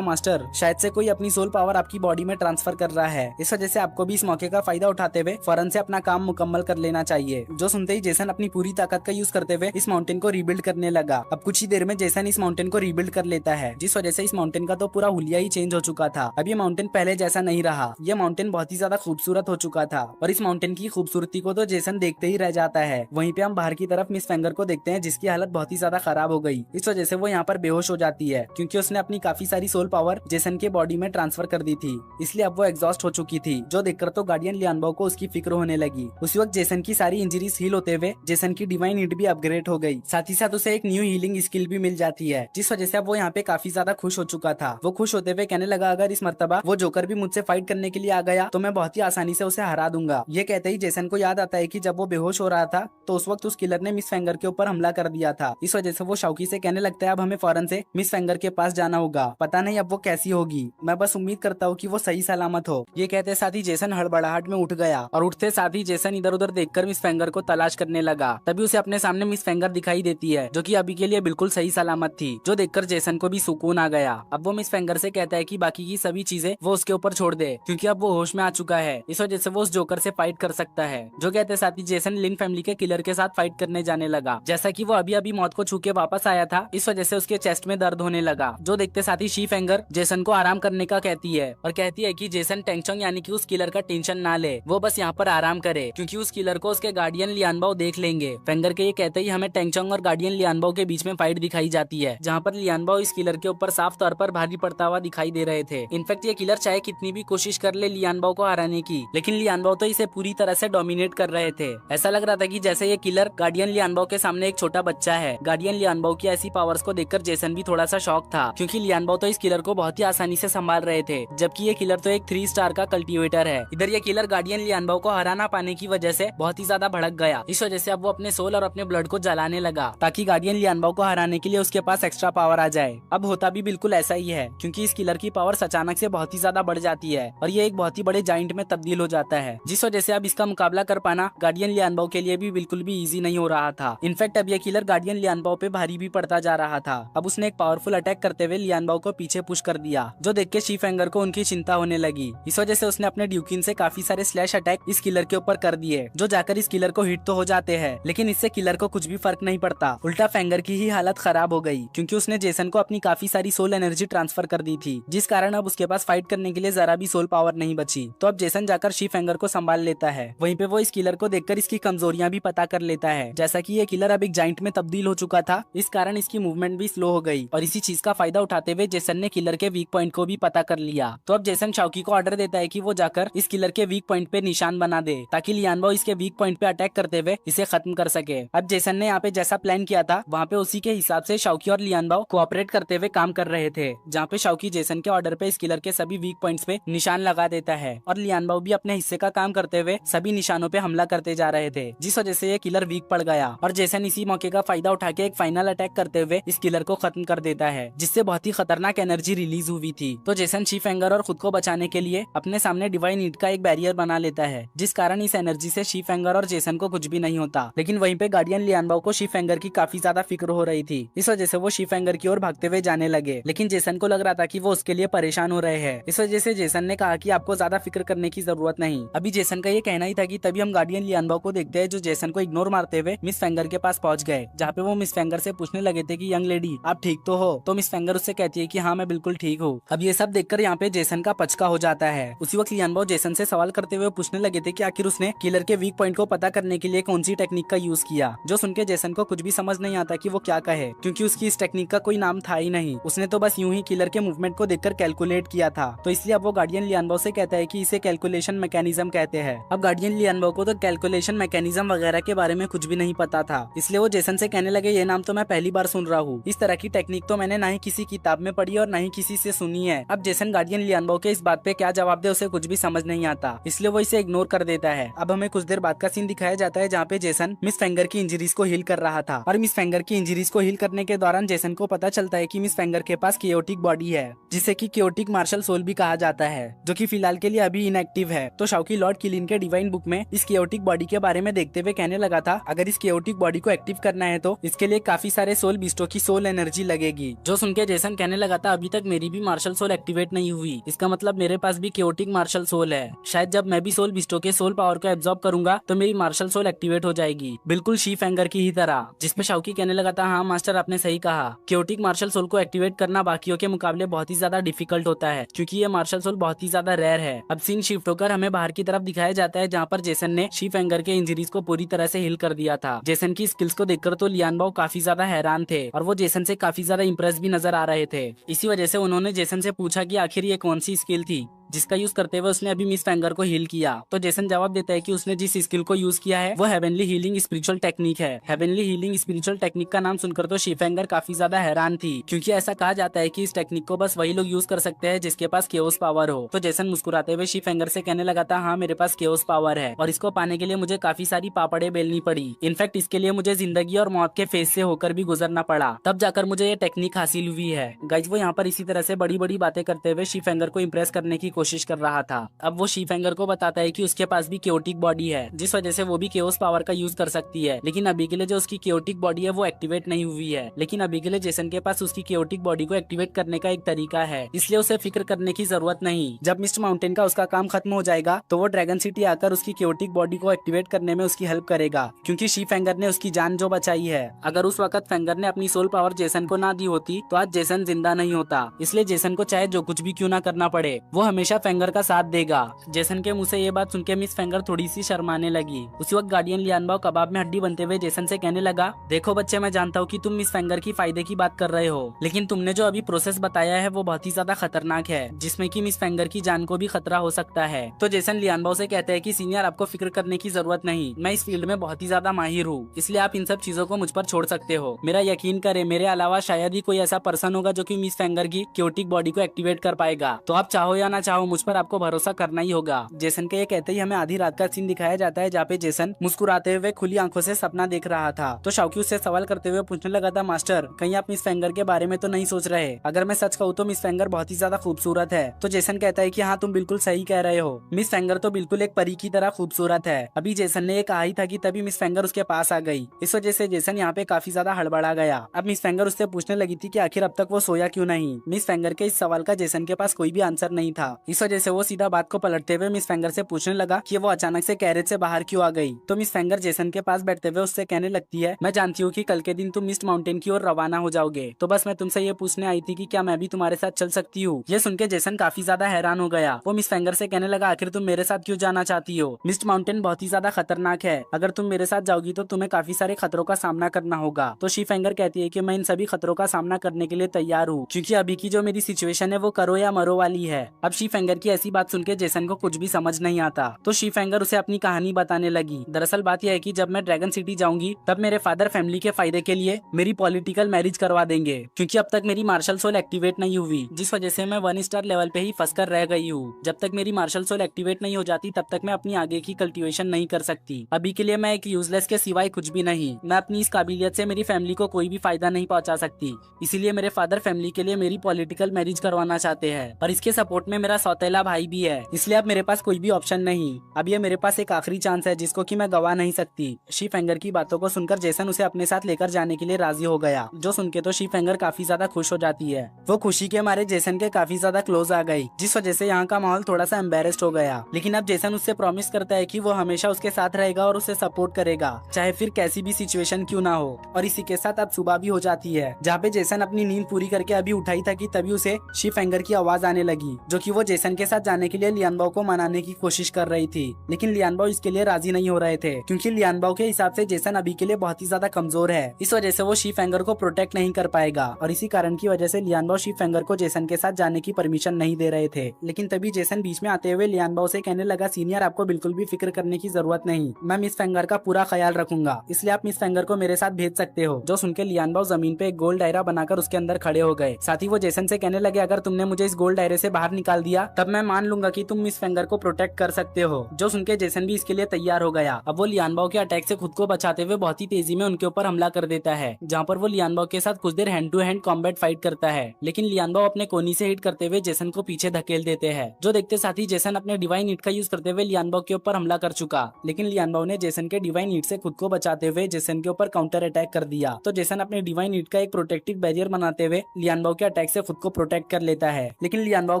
मास्टर शायद से कोई अपनी सोल पावर आपकी बॉडी में ट्रांसफर कर रहा है, इस वजह से आपको भी इस मौके का फायदा उठाते हुए फौरन से अपना काम मुकम्मल कर लेना चाहिए। जो सुनते ही जेसन अपनी पूरी ताकत का यूज करते हुए इस माउंटेन को रीबिल्ड करने लगा। अब कुछ ही देर में जेसन इस माउंटेन को रीबिल्ड कर लेता है, जिस वजह से इस माउंटेन का तो पूरा हुलिया ही चेंज हो चुका था। अब ये माउंटेन पहले जैसा नहीं रहा, ये माउंटेन बहुत ही ज्यादा खूबसूरत हो चुका था और इस माउंटेन की खूबसूरती को तो जेसन देखते ही रह जाता है। वहीं पे हम बाहर की तरफ मिस फेंगर को देखते हैं, जिसकी हालत बहुत ही ज्यादा खराब हो गई। इस वजह से वो यहाँ पर बेहोश हो जाती है, क्योंकि उसने अपनी काफी सारी सोल पावर जेसन के बॉडी में ट्रांसफर कर दी थी, इसलिए अब वो एग्जॉस्ट हो चुकी थी। जो देखकर तो गार्डियन लियानबाओ को उसकी फिक्र होने लगी। उसी वक्त जेसन की सारी इंजरीज हील होते हुए जेसन की डिवाइन ईट भी अपग्रेड हो गई, साथ ही साथ उसे एक न्यू हीलिंग स्किल भी मिल जाती है, जिस वजह से अब वो यहाँ पे काफी ज्यादा खुश हो चुका था। वो खुश होते हुए कहने लगा, अगर इस मर्तबा वो जोकर भी मुझसे फाइट करने के लिए आ गया तो मैं बहुत ही आसानी से उसे हरा दूंगा। ये कहते ही जेसन को याद आता है कि जब वो बेहोश हो रहा था तो उस वक्त उस किलर ने मिस फेंगर के ऊपर हमला कर दिया था। इस वजह से वो शाओकी से कहने लगता है, अब हमें फौरन से मिस फेंगर के पास जाना होगा, पता नहीं अब वो कैसी होगी, मैं बस उम्मीद करता हूँ कि वो सही सलामत हो। ये कहते साथ ही जेसन हड़बड़ाहट में उठ गया और उठते साथ ही जेसन इधर उधर देखकर मिस फेंगर को तलाश करने लगा। तभी उसे अपने सामने मिस फेंगर दिखाई देती है, जो कि अभी के लिए बिल्कुल सही सलामत थी, जो देखकर जेसन को भी सुकून आ गया। अब वो मिस फेंगर से कहता है कि बाकी की सभी चीजें वो उसके ऊपर छोड़ दे, क्योंकि अब वो होश में आ चुका है, इस वजह से वो उस जोकर से फाइट कर सकता है। जो कहते साथ ही जेसन लिन फैमिली के किलर के साथ फाइट करने जाने लगा। जैसा कि वो अभी अभी मौत को छू के वापस आया था, इस वजह से उसके चेस्ट में दर्द होने लगा। जो देखते साथ ही शी फेंगर जेसन को आराम करने का कहती है और कहती है कि जेसन टेंगचोंग यानी कि उस किलर का टेंशन ना ले, वो बस यहाँ पर आराम करे, क्योंकि उस किलर को उसके गार्डियन लियानबाओ देख लेंगे। फेंगर के ये कहते ही हमें टेंगचोंग और गार्डियन लियानबाओ के बीच में फाइट दिखाई जाती है, जहाँ पर लियानबाओ इस किलर के ऊपर साफ तौर पर भारी पड़ता हुआ दिखाई दे रहे थे। इनफैक्ट ये किलर चाहे कितनी भी कोशिश कर ले लियानबाओ को हराने की, लेकिन लियानबाओ तो इसे पूरी तरह से डोमिनेट कर रहे थे। ऐसा लग रहा था कि जैसे ये किलर गार्डियन लियानबाओ के सामने एक छोटा बच्चा है। गार्डियन लियानबाओ की ऐसी पावर्स को देखकर जेसन भी थोड़ा सा शॉक था, क्योंकि लियानबाओ तो इस किलर को बहुत ही आसानी से संभाल रहे थे, जबकि ये किलर तो एक 3 स्टार का कल्टीवेटर है। इधर ये किलर गार्डियन लियानबाओ को हरा ना पाने की वजह से बहुत ही ज्यादा भड़क गया। इस वजह से अब वो अपने सोल और अपने ब्लड को जलाने लगा, ताकि गार्डियन लियानबाओ को हराने के लिए उसके पास एक्स्ट्रा पावर आ जाए। अब होता भी बिल्कुल ऐसा ही है, क्योंकि इस किलर की पावर अचानक से बहुत ही ज्यादा बढ़ जाती है और ये एक बहुत ही बड़े जाइंट में तब्दील हो जाता है, जिस वजह से अब इसका मुकाबला कर पाना गार्डियन लियानबाओ के लिए भी बिल्कुल भी इजी नहीं हो रहा था। इनफैक्ट अब ये किलर गार्डियन लियानबाओ पे भारी भी पड़ता जा रहा था। अब उसने एक पावरफुल अटैक करते हुए लियानबाओ को पीछे पुश कर दिया, जो देख के शी फेंगर को उनकी चिंता होने लगी। इस वजह से उसने अपने ड्यूकिन से काफी सारे स्लैश अटैक इस किलर के ऊपर कर दिए, जो जाकर इस किलर को हिट तो हो जाते हैं, लेकिन इससे किलर को कुछ भी फर्क नहीं पड़ता। उल्टा फेंगर की ही हालत खराब हो गई, क्योंकि उसने जेसन को अपनी काफी सारी सोल एनर्जी ट्रांसफर कर दी थी, जिस कारण अब उसके पास फाइट करने के लिए जरा भी सोल पावर नहीं बची। तो अब जेसन जाकर शी फेंगर को संभाल लेता है। वहीं पे वो इस किलर को देखकर इसकी कमजोरियां भी पता कर लेता है, जैसा कि ये किलर अब एक जाइंट में तब्दील हो चुका था, इस कारण इसकी मूवमेंट भी स्लो हो गई। और इसी चीज का फायदा उठाते हुए जेसन ने किलर के वीक पॉइंट को भी पता कर लिया। तो अब जेसन शाओकी को ऑर्डर देता है कि वो जाकर इस किलर के वीक पॉइंट पे निशान बना दे, ताकि लियानबाओ इसके वीक पॉइंट पे अटैक करते हुए इसे खत्म कर सके। अब जेसन ने यहाँ पे जैसा प्लान किया था, वहाँ पे उसी के हिसाब से शाओकी और लियानबाओ कोऑपरेट करते हुए काम कर रहे थे, जहाँ पे शाओकी जेसन के ऑर्डर पे इस किलर के सभी वीक पॉइंट्स पे निशान लगा देता है और लियानबाओ भी अपने हिस्से का काम करते हुए सभी निशानों पे हमला करते जा रहे थे, जिस वजह से ये किलर वीक पड़ गया और जेसन इसी मौके का फायदा उठा के एक फाइनल अटैक करते हुए इस किलर को खत्म कर देता है, जिससे बहुत ही खतरनाक एनर्जी रिलीज हुई थी। तो जेसन शी फेंगर और खुद को बचाने के लिए अपने सामने डिवाइन ईट का एक बैरियर बना लेता है, जिस कारण इस एनर्जी से शी फेंगर और जेसन को कुछ भी नहीं होता। लेकिन वहीं पे गार्डियन लियानबाओ को शी फेंगर की काफी ज्यादा फिक्र हो रही थी, इस वजह से वो शी फेंगर की ओर भागते हुए जाने लगे। लेकिन जेसन को लग रहा था कि वो उसके लिए परेशान हो रहे हैं, इस वजह से जेसन ने कहा कि आपको ज्यादा फिक्र करने की जरूरत नहीं। अभी जेसन का ये कहना ही था कि तभी हम गार्डियन लियानबाओ को देखते हैं, जो जेसन को इग्नोर मारते हुए मिस फेंगर के पास पहुंच गए, जहाँ पे वो मिस फेंगर से पूछने लगे थे कि यंग लेडी आप ठीक तो हो? तो मिस फेंगर उससे कहती है कि हाँ मैं बिल्कुल ठीक हूँ। अब ये सब देखकर यहाँ पे जेसन का पचका हो जाता है। उसी वक्त लियानबाओ जेसन से सवाल करते हुए पूछने लगे थे कि आखिर उसने किलर के वीक पॉइंट को पता करने के लिए कौन सी टेक्निक का यूज किया, जो सुन के जेसन को कुछ भी समझ नहीं आता कि वो क्या कहे, क्योंकि उसकी इस टेक्निक का कोई नाम था ही नहीं। उसने तो बस यूं ही किलर के मूवमेंट को देखकर कैलकुलेट किया था। तो इसलिए अब वो गार्डियन लियानबाओ से कहता है कि इसे कैलकुलेशन मैकेनिज्म कहते हैं। अब गार्डियन लियानबाओ को तो कैलकुलेशन मैकेनिज्म वगैरह के बारे में कुछ भी नहीं पता था, इसलिए वो जेसन से कहने लगे ये नाम तो मैं पहली बार सुन रहा हूँ, इस तरह की टेक्निक तो मैंने ना ही किसी किताब में पढ़ी और ना ही किसी से सुनी है। अब जेसन गार्डियन लियानबाओ के इस बात पे क्या जवाब दे उसे कुछ भी समझ नहीं आता, इसलिए वो इसे इग्नोर कर देता है। अब हमें कुछ देर बाद का सीन दिखाया जाता है जहाँ पे जेसन मिस फेंगर की इंजरीज को हील कर रहा था, और मिस फेंगर की इंजरीज को हील करने के दौरान जेसन को पता चलता है कि मिस फेंगर के पास कियोटिक बॉडी है, जिसे कि कियोटिक मार्शल सोल भी कहा जाता है, जो कि फिलहाल के लिए अभी इनएक्टिव है। तो शाओकी लॉर्ड किलिन के डिवाइन बुक में इस कियोटिक बॉडी के बारे में देखते हुए कहने लगा था, अगर इस कियोटिक बॉडी को एक्टिव करना है तो इसके लिए काफी सारे सोल बीस्टों की सोल एनर्जी लगेगी। जो सुन के जेसन कहने लगा था, अभी तक मेरी भी मार्शल सोल एक्टिवेट नहीं हुई, इसका मतलब मेरे पास भी कियोटिक मार्शल सोल है। शायद जब मैं भी सोल बीस्टों के सोल पावर को एब्जॉर्ब करूंगा तो मेरी मार्शल सोल एक्टिवेट हो जाएगी, बिल्कुल शी फेंगर की ही तरह। जिसपे शाओकी कहने लगा था, हाँ मास्टर आपने सही कहा, कियोटिक मार्शल सोल को एक्टिवेट करना बाकियों के मुकाबले बहुत ही ज्यादा डिफिकल्ट होता है, क्योंकि ये मार्शल सोल बहुत ही ज्यादा रेयर है। अब सीन शिफ्ट होकर हमें बाहर की तरफ दिखाया जाता है, जहाँ पर जेसन ने शी फेंगर के इंजरीज को पूरी तरह से हिल कर दिया था। जेसन की स्किल्स को देखकर तो लियानबाओ काफी ज्यादा हैरान थे, और वो जेसन से काफी ज्यादा इंप्रेस भी नजर आ रहे थे। इसी वजह से उन्होंने जेसन से पूछा कि आखिर ये कौन सी स्किल थी जिसका यूज करते हुए उसने अभी मिस फेंगर को हील किया। तो जेसन जवाब देता है कि उसने जिस स्किल को यूज किया है वो हेवनली हीलिंग स्पिरिचुअल टेक्निक है। हेवनली हीलिंग स्पिरिचुअल टेक्निक का नाम सुनकर तो शी फेंगर काफी ज्यादा हैरान थी, क्योंकि ऐसा कहा जाता है कि इस टेक्निक को बस वही लोग यूज कर सकते हैं जिसके पास केओस पावर हो। तो जेसन मुस्कुराते हुए शी फेंगर से कहने लगा था, हाँ मेरे पास केओस पावर है, और इसको पाने के लिए मुझे काफी सारी पापड़े बेलनी पड़ी। इनफैक्ट इसके लिए मुझे जिंदगी और मौत के फेज से होकर भी गुजरना पड़ा, तब जाकर मुझे ये टेक्निक हासिल हुई है। गाइस वो यहाँ पर इसी तरह से बड़ी बड़ी बातें करते हुए शी फेंगर को इम्प्रेस करने की कोशिश कर रहा था। अब वो शी फेंगर को बताता है कि उसके पास भी कियोटिक बॉडी है, जिस वजह से वो भी केओस पावर का यूज कर सकती है, लेकिन अभी के लिए जो उसकी कियोटिक बॉडी है वो एक्टिवेट नहीं हुई है। लेकिन अभी के लिए जेसन के पास उसकी कियोटिक बॉडी को एक्टिवेट करने का एक तरीका है, इसलिए उसे फिक्र करने की जरूरत नहीं। जब मिस्ट माउंटेन का उसका काम खत्म हो जाएगा तो वो ड्रैगन सिटी आकर उसकी कियोटिक बॉडी को एक्टिवेट करने में उसकी हेल्प करेगा, क्योंकि शी फेंगर ने उसकी जान जो बचाई है। अगर उस वक्त फेंगर ने अपनी सोल पावर जेसन को ना दी होती तो आज जेसन जिंदा नहीं होता। इसलिए जेसन को चाहे जो कुछ भी क्यों ना करना पड़े, वो हमेशा फेंगर का साथ देगा। जेसन के मुंह से ये बात सुनकर मिस फेंगर थोड़ी सी शर्माने लगी। उसी वक्त गार्डियन लियानबाओ कबाब में हड्डी बनते हुए जेसन से कहने लगा, देखो बच्चे, मैं जानता हूँ कि तुम मिस फेंगर की फायदे की बात कर रहे हो, लेकिन तुमने जो अभी प्रोसेस बताया है वो बहुत ही ज्यादा खतरनाक है, जिसमें कि मिस फेंगर की जान को भी खतरा हो सकता है। तो जेसन लियानबाओ से कहते हैं कि सीनियर, आपको फिक्र करने की जरूरत नहीं, मैं इस फील्ड में बहुत ही ज्यादा माहिर हूँ, इसलिए आप इन सब चीजों को मुझ पर छोड़ सकते हो। मेरा यकीन करे, मेरे अलावा शायद ही कोई ऐसा पर्सन होगा जो कि मिस फेंगर की कियोटिक बॉडी को एक्टिवेट कर पाएगा। तो आप चाहो या ना चाहो, मुझ पर आपको भरोसा करना ही होगा। जेसन के ये कहते ही हमें आधी रात का सीन दिखाया जाता है, जहाँ पे जेसन मुस्कुराते हुए खुली आंखों से सपना देख रहा था। तो शाओकी उससे सवाल करते हुए पूछने लगा था, मास्टर कहीं आप मिस फेंगर के बारे में तो नहीं सोच रहे? अगर मैं सच कहूँ तो मिस फेंगर बहुत ही ज्यादा खूबसूरत है। तो जेसन कहता है कि हाँ, तुम बिल्कुल सही कह रहे हो, मिस फेंगर तो बिल्कुल एक परी की तरह खूबसूरत है। अभी जेसन ने ये कहा ही था कि तभी मिस फेंगर उसके पास आ गई। इस वजह से जेसन यहाँ पे काफी ज्यादा हड़बड़ा गया। अब मिस फेंगर उससे पूछने लगी थी कि आखिर अब तक वो सोया क्यों नहीं। मिस फेंगर के इस सवाल का जेसन के पास कोई भी आंसर नहीं था। इस वजह से वो सीधा बात को पलटते हुए मिस फेंगर से पूछने लगा कि वो अचानक से कैरेज से बाहर क्यों आ गई। तो मिस फेंगर जेसन के पास बैठते हुए उससे कहने लगती है, मैं जानती हूँ कि कल के दिन तुम मिस्ट माउंटेन की ओर रवाना हो जाओगे, तो बस मैं तुमसे ये पूछने आई थी कि क्या मैं भी तुम्हारे साथ चल सकती हूँ। ये सुन के जेसन काफी ज्यादा हैरान हो गया। वो मिस फेंगर से कहने लगा, आखिर तुम मेरे साथ क्यों जाना चाहती हो? मिस्ट माउंटेन बहुत ही ज्यादा खतरनाक है, अगर तुम मेरे साथ जाओगी तो तुम्हें काफी सारे खतरों का सामना करना होगा। तो शी फेंगर कहती है कि मैं इन सभी खतरों का सामना करने के लिए तैयार हूँ, क्योंकि अभी की जो मेरी सिचुएशन है वो करो या मरो वाली है। अब शी फेंगर की ऐसी बात सुन के जेसन को कुछ भी समझ नहीं आता। तो शी फेंगर उसे अपनी कहानी बताने लगी। दरअसल बात यह है कि जब मैं ड्रैगन सिटी जाऊंगी तब मेरे फादर फैमिली के फायदे के लिए मेरी पॉलिटिकल मैरिज करवा देंगे, क्योंकि अब तक मेरी मार्शल सोल एक्टिवेट नहीं हुई, जिस वजह से मैं 1 स्टार लेवल पे ही फंस कर रह गई हूँ। जब तक मेरी मार्शल सोल एक्टिवेट नहीं हो जाती तब तक मैं अपनी आगे की कल्टीवेशन नहीं कर सकती। अभी के लिए मैं एक यूजलेस के सिवाय कुछ भी नहीं। मैं अपनी इस काबिलियत से मेरी फैमिली को कोई भी फायदा नहीं पहुंचा सकती, इसीलिए मेरे फादर फैमिली के लिए मेरी पॉलिटिकल मैरिज करवाना चाहते हैं, और इसके सपोर्ट में मेरा सौतेला भाई भी है, इसलिए अब मेरे पास कोई भी ऑप्शन नहीं। अब ये मेरे पास एक आखिरी चांस है जिसको कि मैं गवा नहीं सकती। शी फेंगर की बातों को सुनकर जेसन उसे अपने साथ लेकर जाने के लिए राजी हो गया, जो सुन के तो शी फेंगर काफी ज्यादा खुश हो जाती है। वो खुशी के मारे जेसन के काफी ज्यादा क्लोज आ गई, जिस वजह से यहाँ का माहौल थोड़ा सा एम्बेरेस्ड हो गया। लेकिन अब जेसन उससे प्रॉमिस करता है कि वो हमेशा उसके साथ रहेगा और उसे सपोर्ट करेगा, चाहे फिर कैसी भी सिचुएशन क्यों ना हो। और इसी के साथ अब सुबह भी हो जाती है, जहाँ पे जेसन अपनी नींद पूरी करके अभी उठाई था कि तभी उसे शी फेंगर की आवाज आने लगी, जो कि वो जेसन के साथ जाने के लिए लियानबाओ को मनाने की कोशिश कर रही थी, लेकिन लियानबाओ इसके लिए राजी नहीं हो रहे थे क्योंकि लियानबाओ के हिसाब से जेसन अभी के लिए बहुत ही ज्यादा कमजोर है। इस वजह से वो शीफेंगर को प्रोटेक्ट नहीं कर पाएगा और इसी कारण की वजह से लियानबाओ शीफेंगर को जेसन के साथ जाने की परमिशन नहीं दे रहे थे। लेकिन तभी जेसन बीच में आते हुए लियानबाओ से कहने लगा, सीनियर आपको बिल्कुल भी फिक्र करने की जरूरत नहीं, मैं मिस फेंगर का पूरा ख्याल रखूंगा, इसलिए आप मिस फेंगर को मेरे साथ भेज सकते हो। जो सुनकर लियानबाओ जमीन पे एक गोल दायरा बनाकर उसके अंदर खड़े हो गए। साथ ही वो जेसन से कहने लगे, अगर तुमने मुझे इस गोल दायरे से बाहर निकाल दिया तब मैं मान लूंगा कि तुम मिस फेंगर को प्रोटेक्ट कर सकते हो। जो सुनकर जेसन भी इसके लिए तैयार हो गया। अब वो लियानबाओ के अटैक से खुद को बचाते हुए बहुत ही तेजी में उनके ऊपर हमला कर देता है, जहाँ पर वो लियानबाओ के साथ कुछ देर hand to hand combat fight करता है। लेकिन लियानबाओ अपने कोनी से हिट करते हुए जेसन को पीछे धकेल देते हैं। जो देखते साथ ही जेसन अपने डिवाइन हीट का यूज करते हुए लियानबाओ के ऊपर हमला कर चुका, लेकिन लियानबाओ ने जेसन के डिवाइन हीट से खुद को बचाते हुए जेसन के ऊपर काउंटर अटैक कर दिया। तो जेसन अपने डिवाइन हीट का एक प्रोटेक्टिव बैरियर बनाते हुए लियानबाओ के अटैक से खुद को प्रोटेक्ट कर लेता है। लेकिन लियानबाओ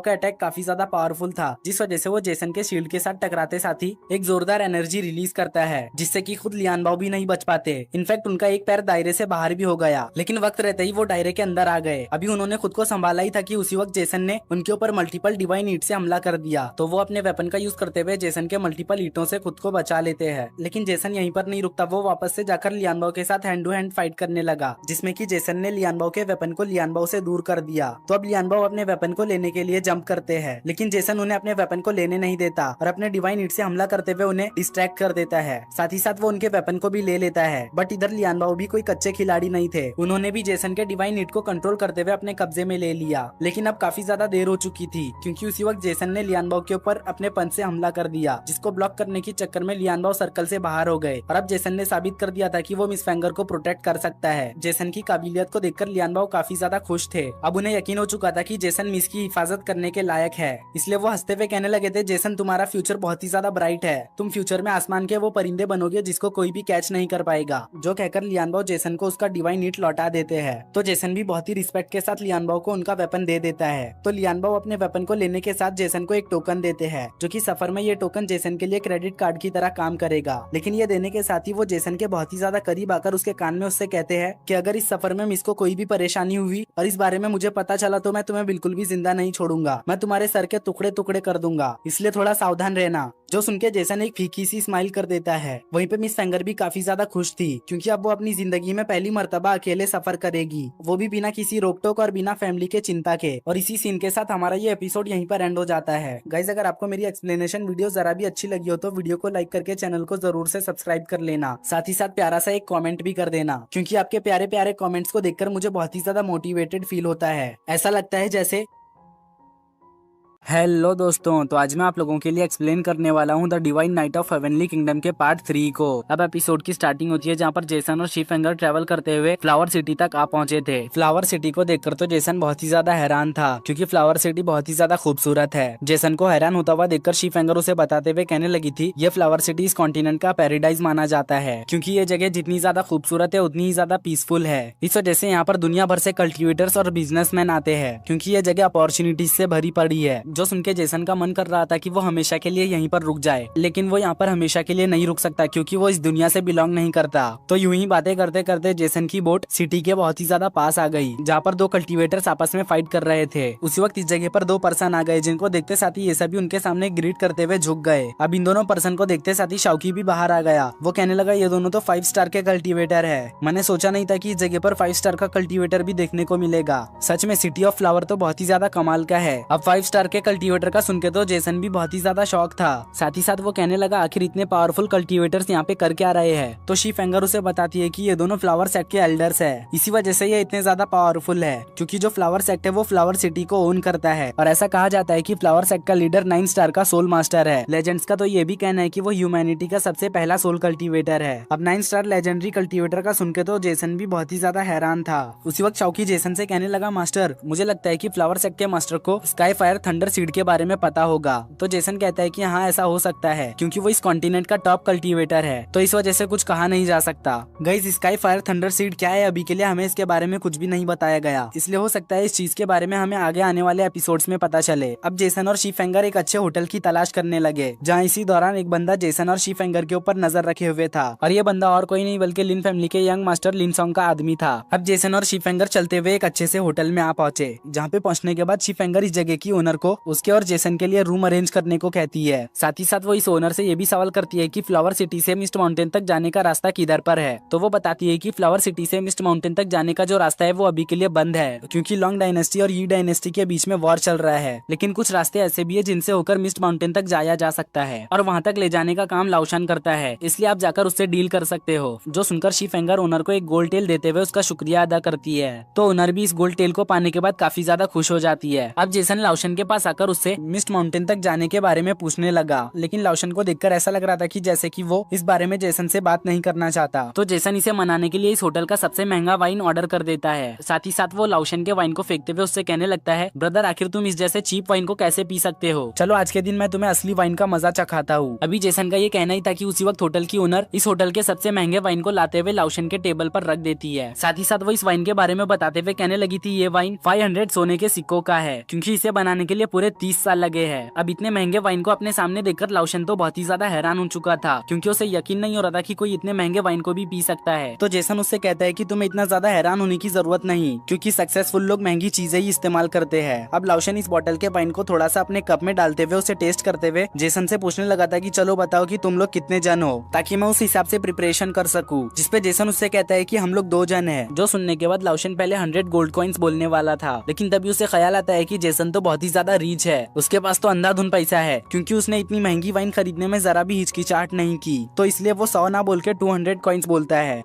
का अटैक काफी ज्यादा पावरफुल था, जिस वजह से वो जेसन के शील्ड के साथ टकराते साथ ही एक जोरदार एनर्जी रिलीज करता है, जिससे कि खुद लियानबाओ भी नहीं बच पाते। इनफैक्ट उनका एक पैर दायरे से बाहर भी हो गया, लेकिन वक्त रहते ही वो दायरे के अंदर आ गए। अभी उन्होंने खुद को संभाला ही था कि उसी वक्त जेसन ने उनके ऊपर मल्टीपल डिवाइन हीट से हमला कर दिया। तो वो अपने वेपन का यूज करते हुए जेसन के मल्टीपल हीटों से खुद को बचा लेते हैं। लेकिन जेसन यहीं पर नहीं रुकता, वो वापस से जाकर लियानबाओ के साथ हैंड टू हैंड फाइट करने लगा, जिसमें कि जेसन ने लियानबाओ के वेपन को लियानबाओ से दूर कर दिया। तो अब लियानबाओ अपने वेपन को लेने के लिए जंप करते हैं, लेकिन जेसन उन्हें अपने वेपन को लेने नहीं देता और अपने डिवाइन हीट से हमला करते हुए उन्हें डिस्ट्रैक्ट कर देता है। साथ ही साथ वो उनके वेपन को भी ले लेता है। बट इधर लियानबाओ भी कोई कच्चे खिलाड़ी नहीं थे, उन्होंने भी जेसन के डिवाइन हीट को कंट्रोल करते हुए अपने कब्जे में ले लिया। लेकिन अब काफी ज्यादा देर हो चुकी थी, क्योंकि उसी वक्त जेसन ने लियानबाओ के ऊपर अपने पंच से हमला कर दिया, जिसको ब्लॉक करने के चक्कर में लियानबाओ सर्कल से बाहर हो गए। और अब जेसन ने साबित कर दिया था कि वो मिस फेंगर को प्रोटेक्ट कर सकता है। जेसन की काबिलियत को देखकर लियानबाओ काफी ज्यादा खुश थे। अब उन्हें यकीन हो चुका था कि जेसन मिस की हिफाजत करने के लायक है, इसलिए वो हंसते हुए कहने लगे थे, जेसन तुम्हारा फ्यूचर बहुत ही ज्यादा ब्राइट है, तुम फ्यूचर में आसमान के वो परिंदे बनोगे जिसको कोई भी कैच नहीं कर पाएगा। जो कहकर लियानबाओ जेसन को उसका डिवाइन हीट लौटा देते हैं। तो जेसन भी बहुत ही रिस्पेक्ट के साथ लियानबाओ को उनका वेपन दे देता है। तो लियानबाओ अपने वेपन को लेने के साथ जेसन को एक टोकन देते हैं, जो कि सफर में ये टोकन जेसन के लिए क्रेडिट कार्ड की तरह काम करेगा। लेकिन ये देने के साथ ही वो जेसन के बहुत ही ज्यादा करीब आकर उसके कान में उससे कहते हैं कि अगर इस सफर में मिस को कोई भी परेशानी हुई और इस बारे में मुझे पता चला तो मैं तुम्हें बिल्कुल भी जिंदा नहीं छोड़ूंगा, मैं तुम्हारे सर के टुकड़े टुकड़े कर दूंगा, इसलिए थोड़ा सावधान रहना। जो सुनके जेसन एक फीकी सी स्माइल कर देता है। वहीं पे मिस फेंगर भी काफी ज्यादा खुश थी, क्योंकि अब वो अपनी जिंदगी में पहली मर्तबा अकेले सफर करेगी, वो भी बिना किसी रोक टोक और बिना फैमिली के चिंता के। और इसी सीन के साथ हमारा ये एपिसोड यहीं पर एंड हो जाता है। गाइज, अगर आपको मेरी एक्सप्लेनेशन वीडियो जरा भी अच्छी लगी हो तो वीडियो को लाइक करके चैनल को जरूर से सब्सक्राइब कर लेना। साथ ही साथ प्यारा सा एक कॉमेंट भी कर देना, क्योंकि आपके प्यारे प्यारे कॉमेंट्स को देखकर मुझे बहुत ही ज्यादा मोटिवेटेड फील होता है। ऐसा लगता है जैसे हेलो दोस्तों, तो आज मैं आप लोगों के लिए एक्सप्लेन करने वाला हूँ the divine night of heavenly kingdom के पार्ट 3 को। अब एपिसोड की स्टार्टिंग होती है, जहाँ पर जेसन और शीफेंगर ट्रेवल करते हुए फ्लावर सिटी तक आ पहुंचे थे। फ्लावर सिटी को देखकर तो जेसन बहुत ही ज्यादा हैरान था, क्योंकि फ्लावर सिटी बहुत ही ज्यादा खूबसूरत है। जेसन को हैरान होता हुआ देखकर शीफेंगर उसे बताते हुए कहने लगी थी, ये फ्लावर सिटी इस कॉन्टिनेंट का पैराडाइज माना जाता है, क्योंकि ये जगह जितनी ज्यादा खूबसूरत है उतनी ही ज्यादा पीसफुल है। इस वजह से यहाँ पर दुनिया भर से कल्टिवेटर्स और बिजनेसमैन आते हैं, क्योंकि ये जगह अपॉर्चुनिटीज से भरी पड़ी है। जो सुनकर जेसन का मन कर रहा था कि वो हमेशा के लिए यहीं पर रुक जाए, लेकिन वो यहाँ पर हमेशा के लिए नहीं रुक सकता, क्योंकि वो इस दुनिया से बिलोंग नहीं करता। तो यूं ही बातें करते करते जेसन की बोट सिटी के बहुत ही ज्यादा पास आ गई, जहाँ पर दो कल्टीवेटर्स आपस में फाइट कर रहे थे। उसी वक्त इस जगह पर दो पर्सन आ गए, जिनको देखते साथ ही ये सभी उनके सामने ग्रीट करते हुए झुक गए। अब इन दोनों पर्सन को देखते साथ ही शाओकी भी बाहर आ गया। वो कहने लगा, ये दोनों तो 5 स्टार के कल्टीवेटर है, मैंने सोचा नहीं था कि इस जगह पर 5 स्टार का कल्टीवेटर भी देखने को मिलेगा। सच में सिटी ऑफ फ्लावर तो बहुत ही ज्यादा कमाल का है। अब 5 स्टार के कल्टीवेटर का सुनके तो जेसन भी बहुत ही ज्यादा शौक था। साथ ही साथ वो कहने लगा, आखिर इतने पावरफुल कल्टीवेटर्स यहाँ पे कर क्या रहे हैं। तो शीफेंगर उसे बताती है कि ये दोनों फ्लावर सेक्ट के एल्डर्स है, इसी वजह से ये इतने ज्यादा पावरफुल है, क्योंकि जो फ्लावर सेक्ट है वो फ्लावर सिटी को ओन करता है। और ऐसा कहा जाता है कि फ्लावर सेक्ट का लीडर 9 स्टार का सोल मास्टर है। लेजेंड्स का तो ये भी कहना है कि वो ह्यूमैनिटी का सबसे पहला सोल कल्टीवेटर है। अब 9 स्टार लेजेंडरी कल्टीवेटर का सुनके तो जेसन भी बहुत ही ज्यादा हैरान था। उसी वक्त शाओकी जेसन से कहने लगा, मास्टर, मुझे लगता है कि फ्लावर सेक्ट के मास्टर को स्काई फायर थंडर सीड के बारे में पता होगा। तो जेसन कहता है कि हाँ, ऐसा हो सकता है, क्योंकि वो इस कॉन्टिनेंट का टॉप कल्टीवेटर है, तो इस वजह से कुछ कहा नहीं जा सकता। Guys, sky fire thunder seed क्या है, अभी के लिए हमें इसके बारे में कुछ भी नहीं बताया गया, इसलिए हो सकता है इस चीज के बारे में हमें आगे आने वाले एपिसोड्स में पता चले। अब जेसन और शीफेंगर एक अच्छे होटल की तलाश करने लगे, जहाँ इसी दौरान एक बंदा जेसन और शीफेंगर के ऊपर नजर रखे हुए था, और ये बंदा और कोई नहीं बल्कि लिन फैमिली के यंग मास्टर लिनसोंग का आदमी था। अब जेसन और शीफेंगर चलते हुए एक अच्छे से होटल में आ पहुंचे, जहाँ पे पहुंचने के बाद शीफेंगर इस जगह की ओनर को उसके और जेसन के लिए रूम अरेंज करने को कहती है। साथ ही साथ वो इस ओनर से ये भी सवाल करती है कि फ्लावर सिटी से मिस्ट माउंटेन तक जाने का रास्ता किधर पर है। तो वो बताती है कि फ्लावर सिटी से मिस्ट माउंटेन तक जाने का जो रास्ता है वो अभी के लिए बंद है, क्योंकि लॉन्ग डायनेस्टी और यी डायनेस्टी के बीच में वॉर चल रहा है। लेकिन कुछ रास्ते ऐसे भी है जिनसे होकर मिस्ट माउंटेन तक जाया जा सकता है और वहाँ तक ले जाने का काम लाओशन करता है, इसलिए आप जाकर उससे डील कर सकते हो। जो सुनकर शीफेंगर ओनर को एक गोल्ड टेल देते हुए उसका शुक्रिया अदा करती है। तो ओनर भी इस गोल्ड टेल को पाने के बाद काफी ज्यादा खुश हो जाती है। अब जेसन लाओशन के पास आकर उससे मिस्ट माउंटेन तक जाने के बारे में पूछने लगा, लेकिन लाओशन को देखकर ऐसा लग रहा था कि जैसे कि वो इस बारे में जेसन से बात नहीं करना चाहता। तो जेसन इसे मनाने के लिए इस होटल का सबसे महंगा वाइन ऑर्डर कर देता है। साथ ही साथ वो लाओशन के वाइन को फेंकते हुए उससे कहने लगता है, ब्रदर आखिर तुम इस जैसे चीप वाइन को कैसे पी सकते हो, चलो आज के दिन मैं तुम्हें असली वाइन का मजा चखाता हूँ। अभी जेसन का ये कहना ही था कि उसी वक्त होटल की ओनर इस होटल के सबसे महंगे वाइन को लाते हुए लाओशन के टेबल पर रख देती है। साथ ही साथ वो इस वाइन के बारे में बताते हुए कहने लगी थी, ये वाइन 500 सोने के सिक्कों का है, क्योंकि इसे बनाने के लिए पूरे 30 साल लगे हैं। अब इतने महंगे वाइन को अपने सामने देखकर लाओशन तो बहुत ही ज्यादा हैरान हो चुका था, क्योंकि उसे यकीन नहीं हो रहा था कि कोई इतने महंगे वाइन को भी पी सकता है। तो जेसन उससे कहता है कि तुम्हें इतना ज्यादा हैरान होने की जरूरत नहीं, क्योंकि सक्सेसफुल लोग महंगी चीजें ही इस्तेमाल करते हैं। अब लाओशन इस बोतल के वाइन को थोड़ा सा अपने कप में डालते हुए उसे टेस्ट करते हुए जेसन से पूछने लगा था कि चलो बताओ कि तुम लोग कितने जन हो, ताकि मैं उस हिसाब से प्रिपरेशन कर सकूं। जिसपे जेसन उससे कहता है कि हम लोग 2 जन हैं। जो सुनने के बाद लाओशन पहले 100 गोल्ड कॉइन्स बोलने वाला था, लेकिन तभी उसे ख्याल आता है कि जेसन तो बहुत ही ज्यादा रीच है, उसके पास तो अंधाधुन पैसा है, क्योंकि उसने इतनी महंगी वाइन खरीदने में जरा भी हिचकिचाहट नहीं की। तो इसलिए वो 100 ना बोल के 200 कॉइन्स बोलता है।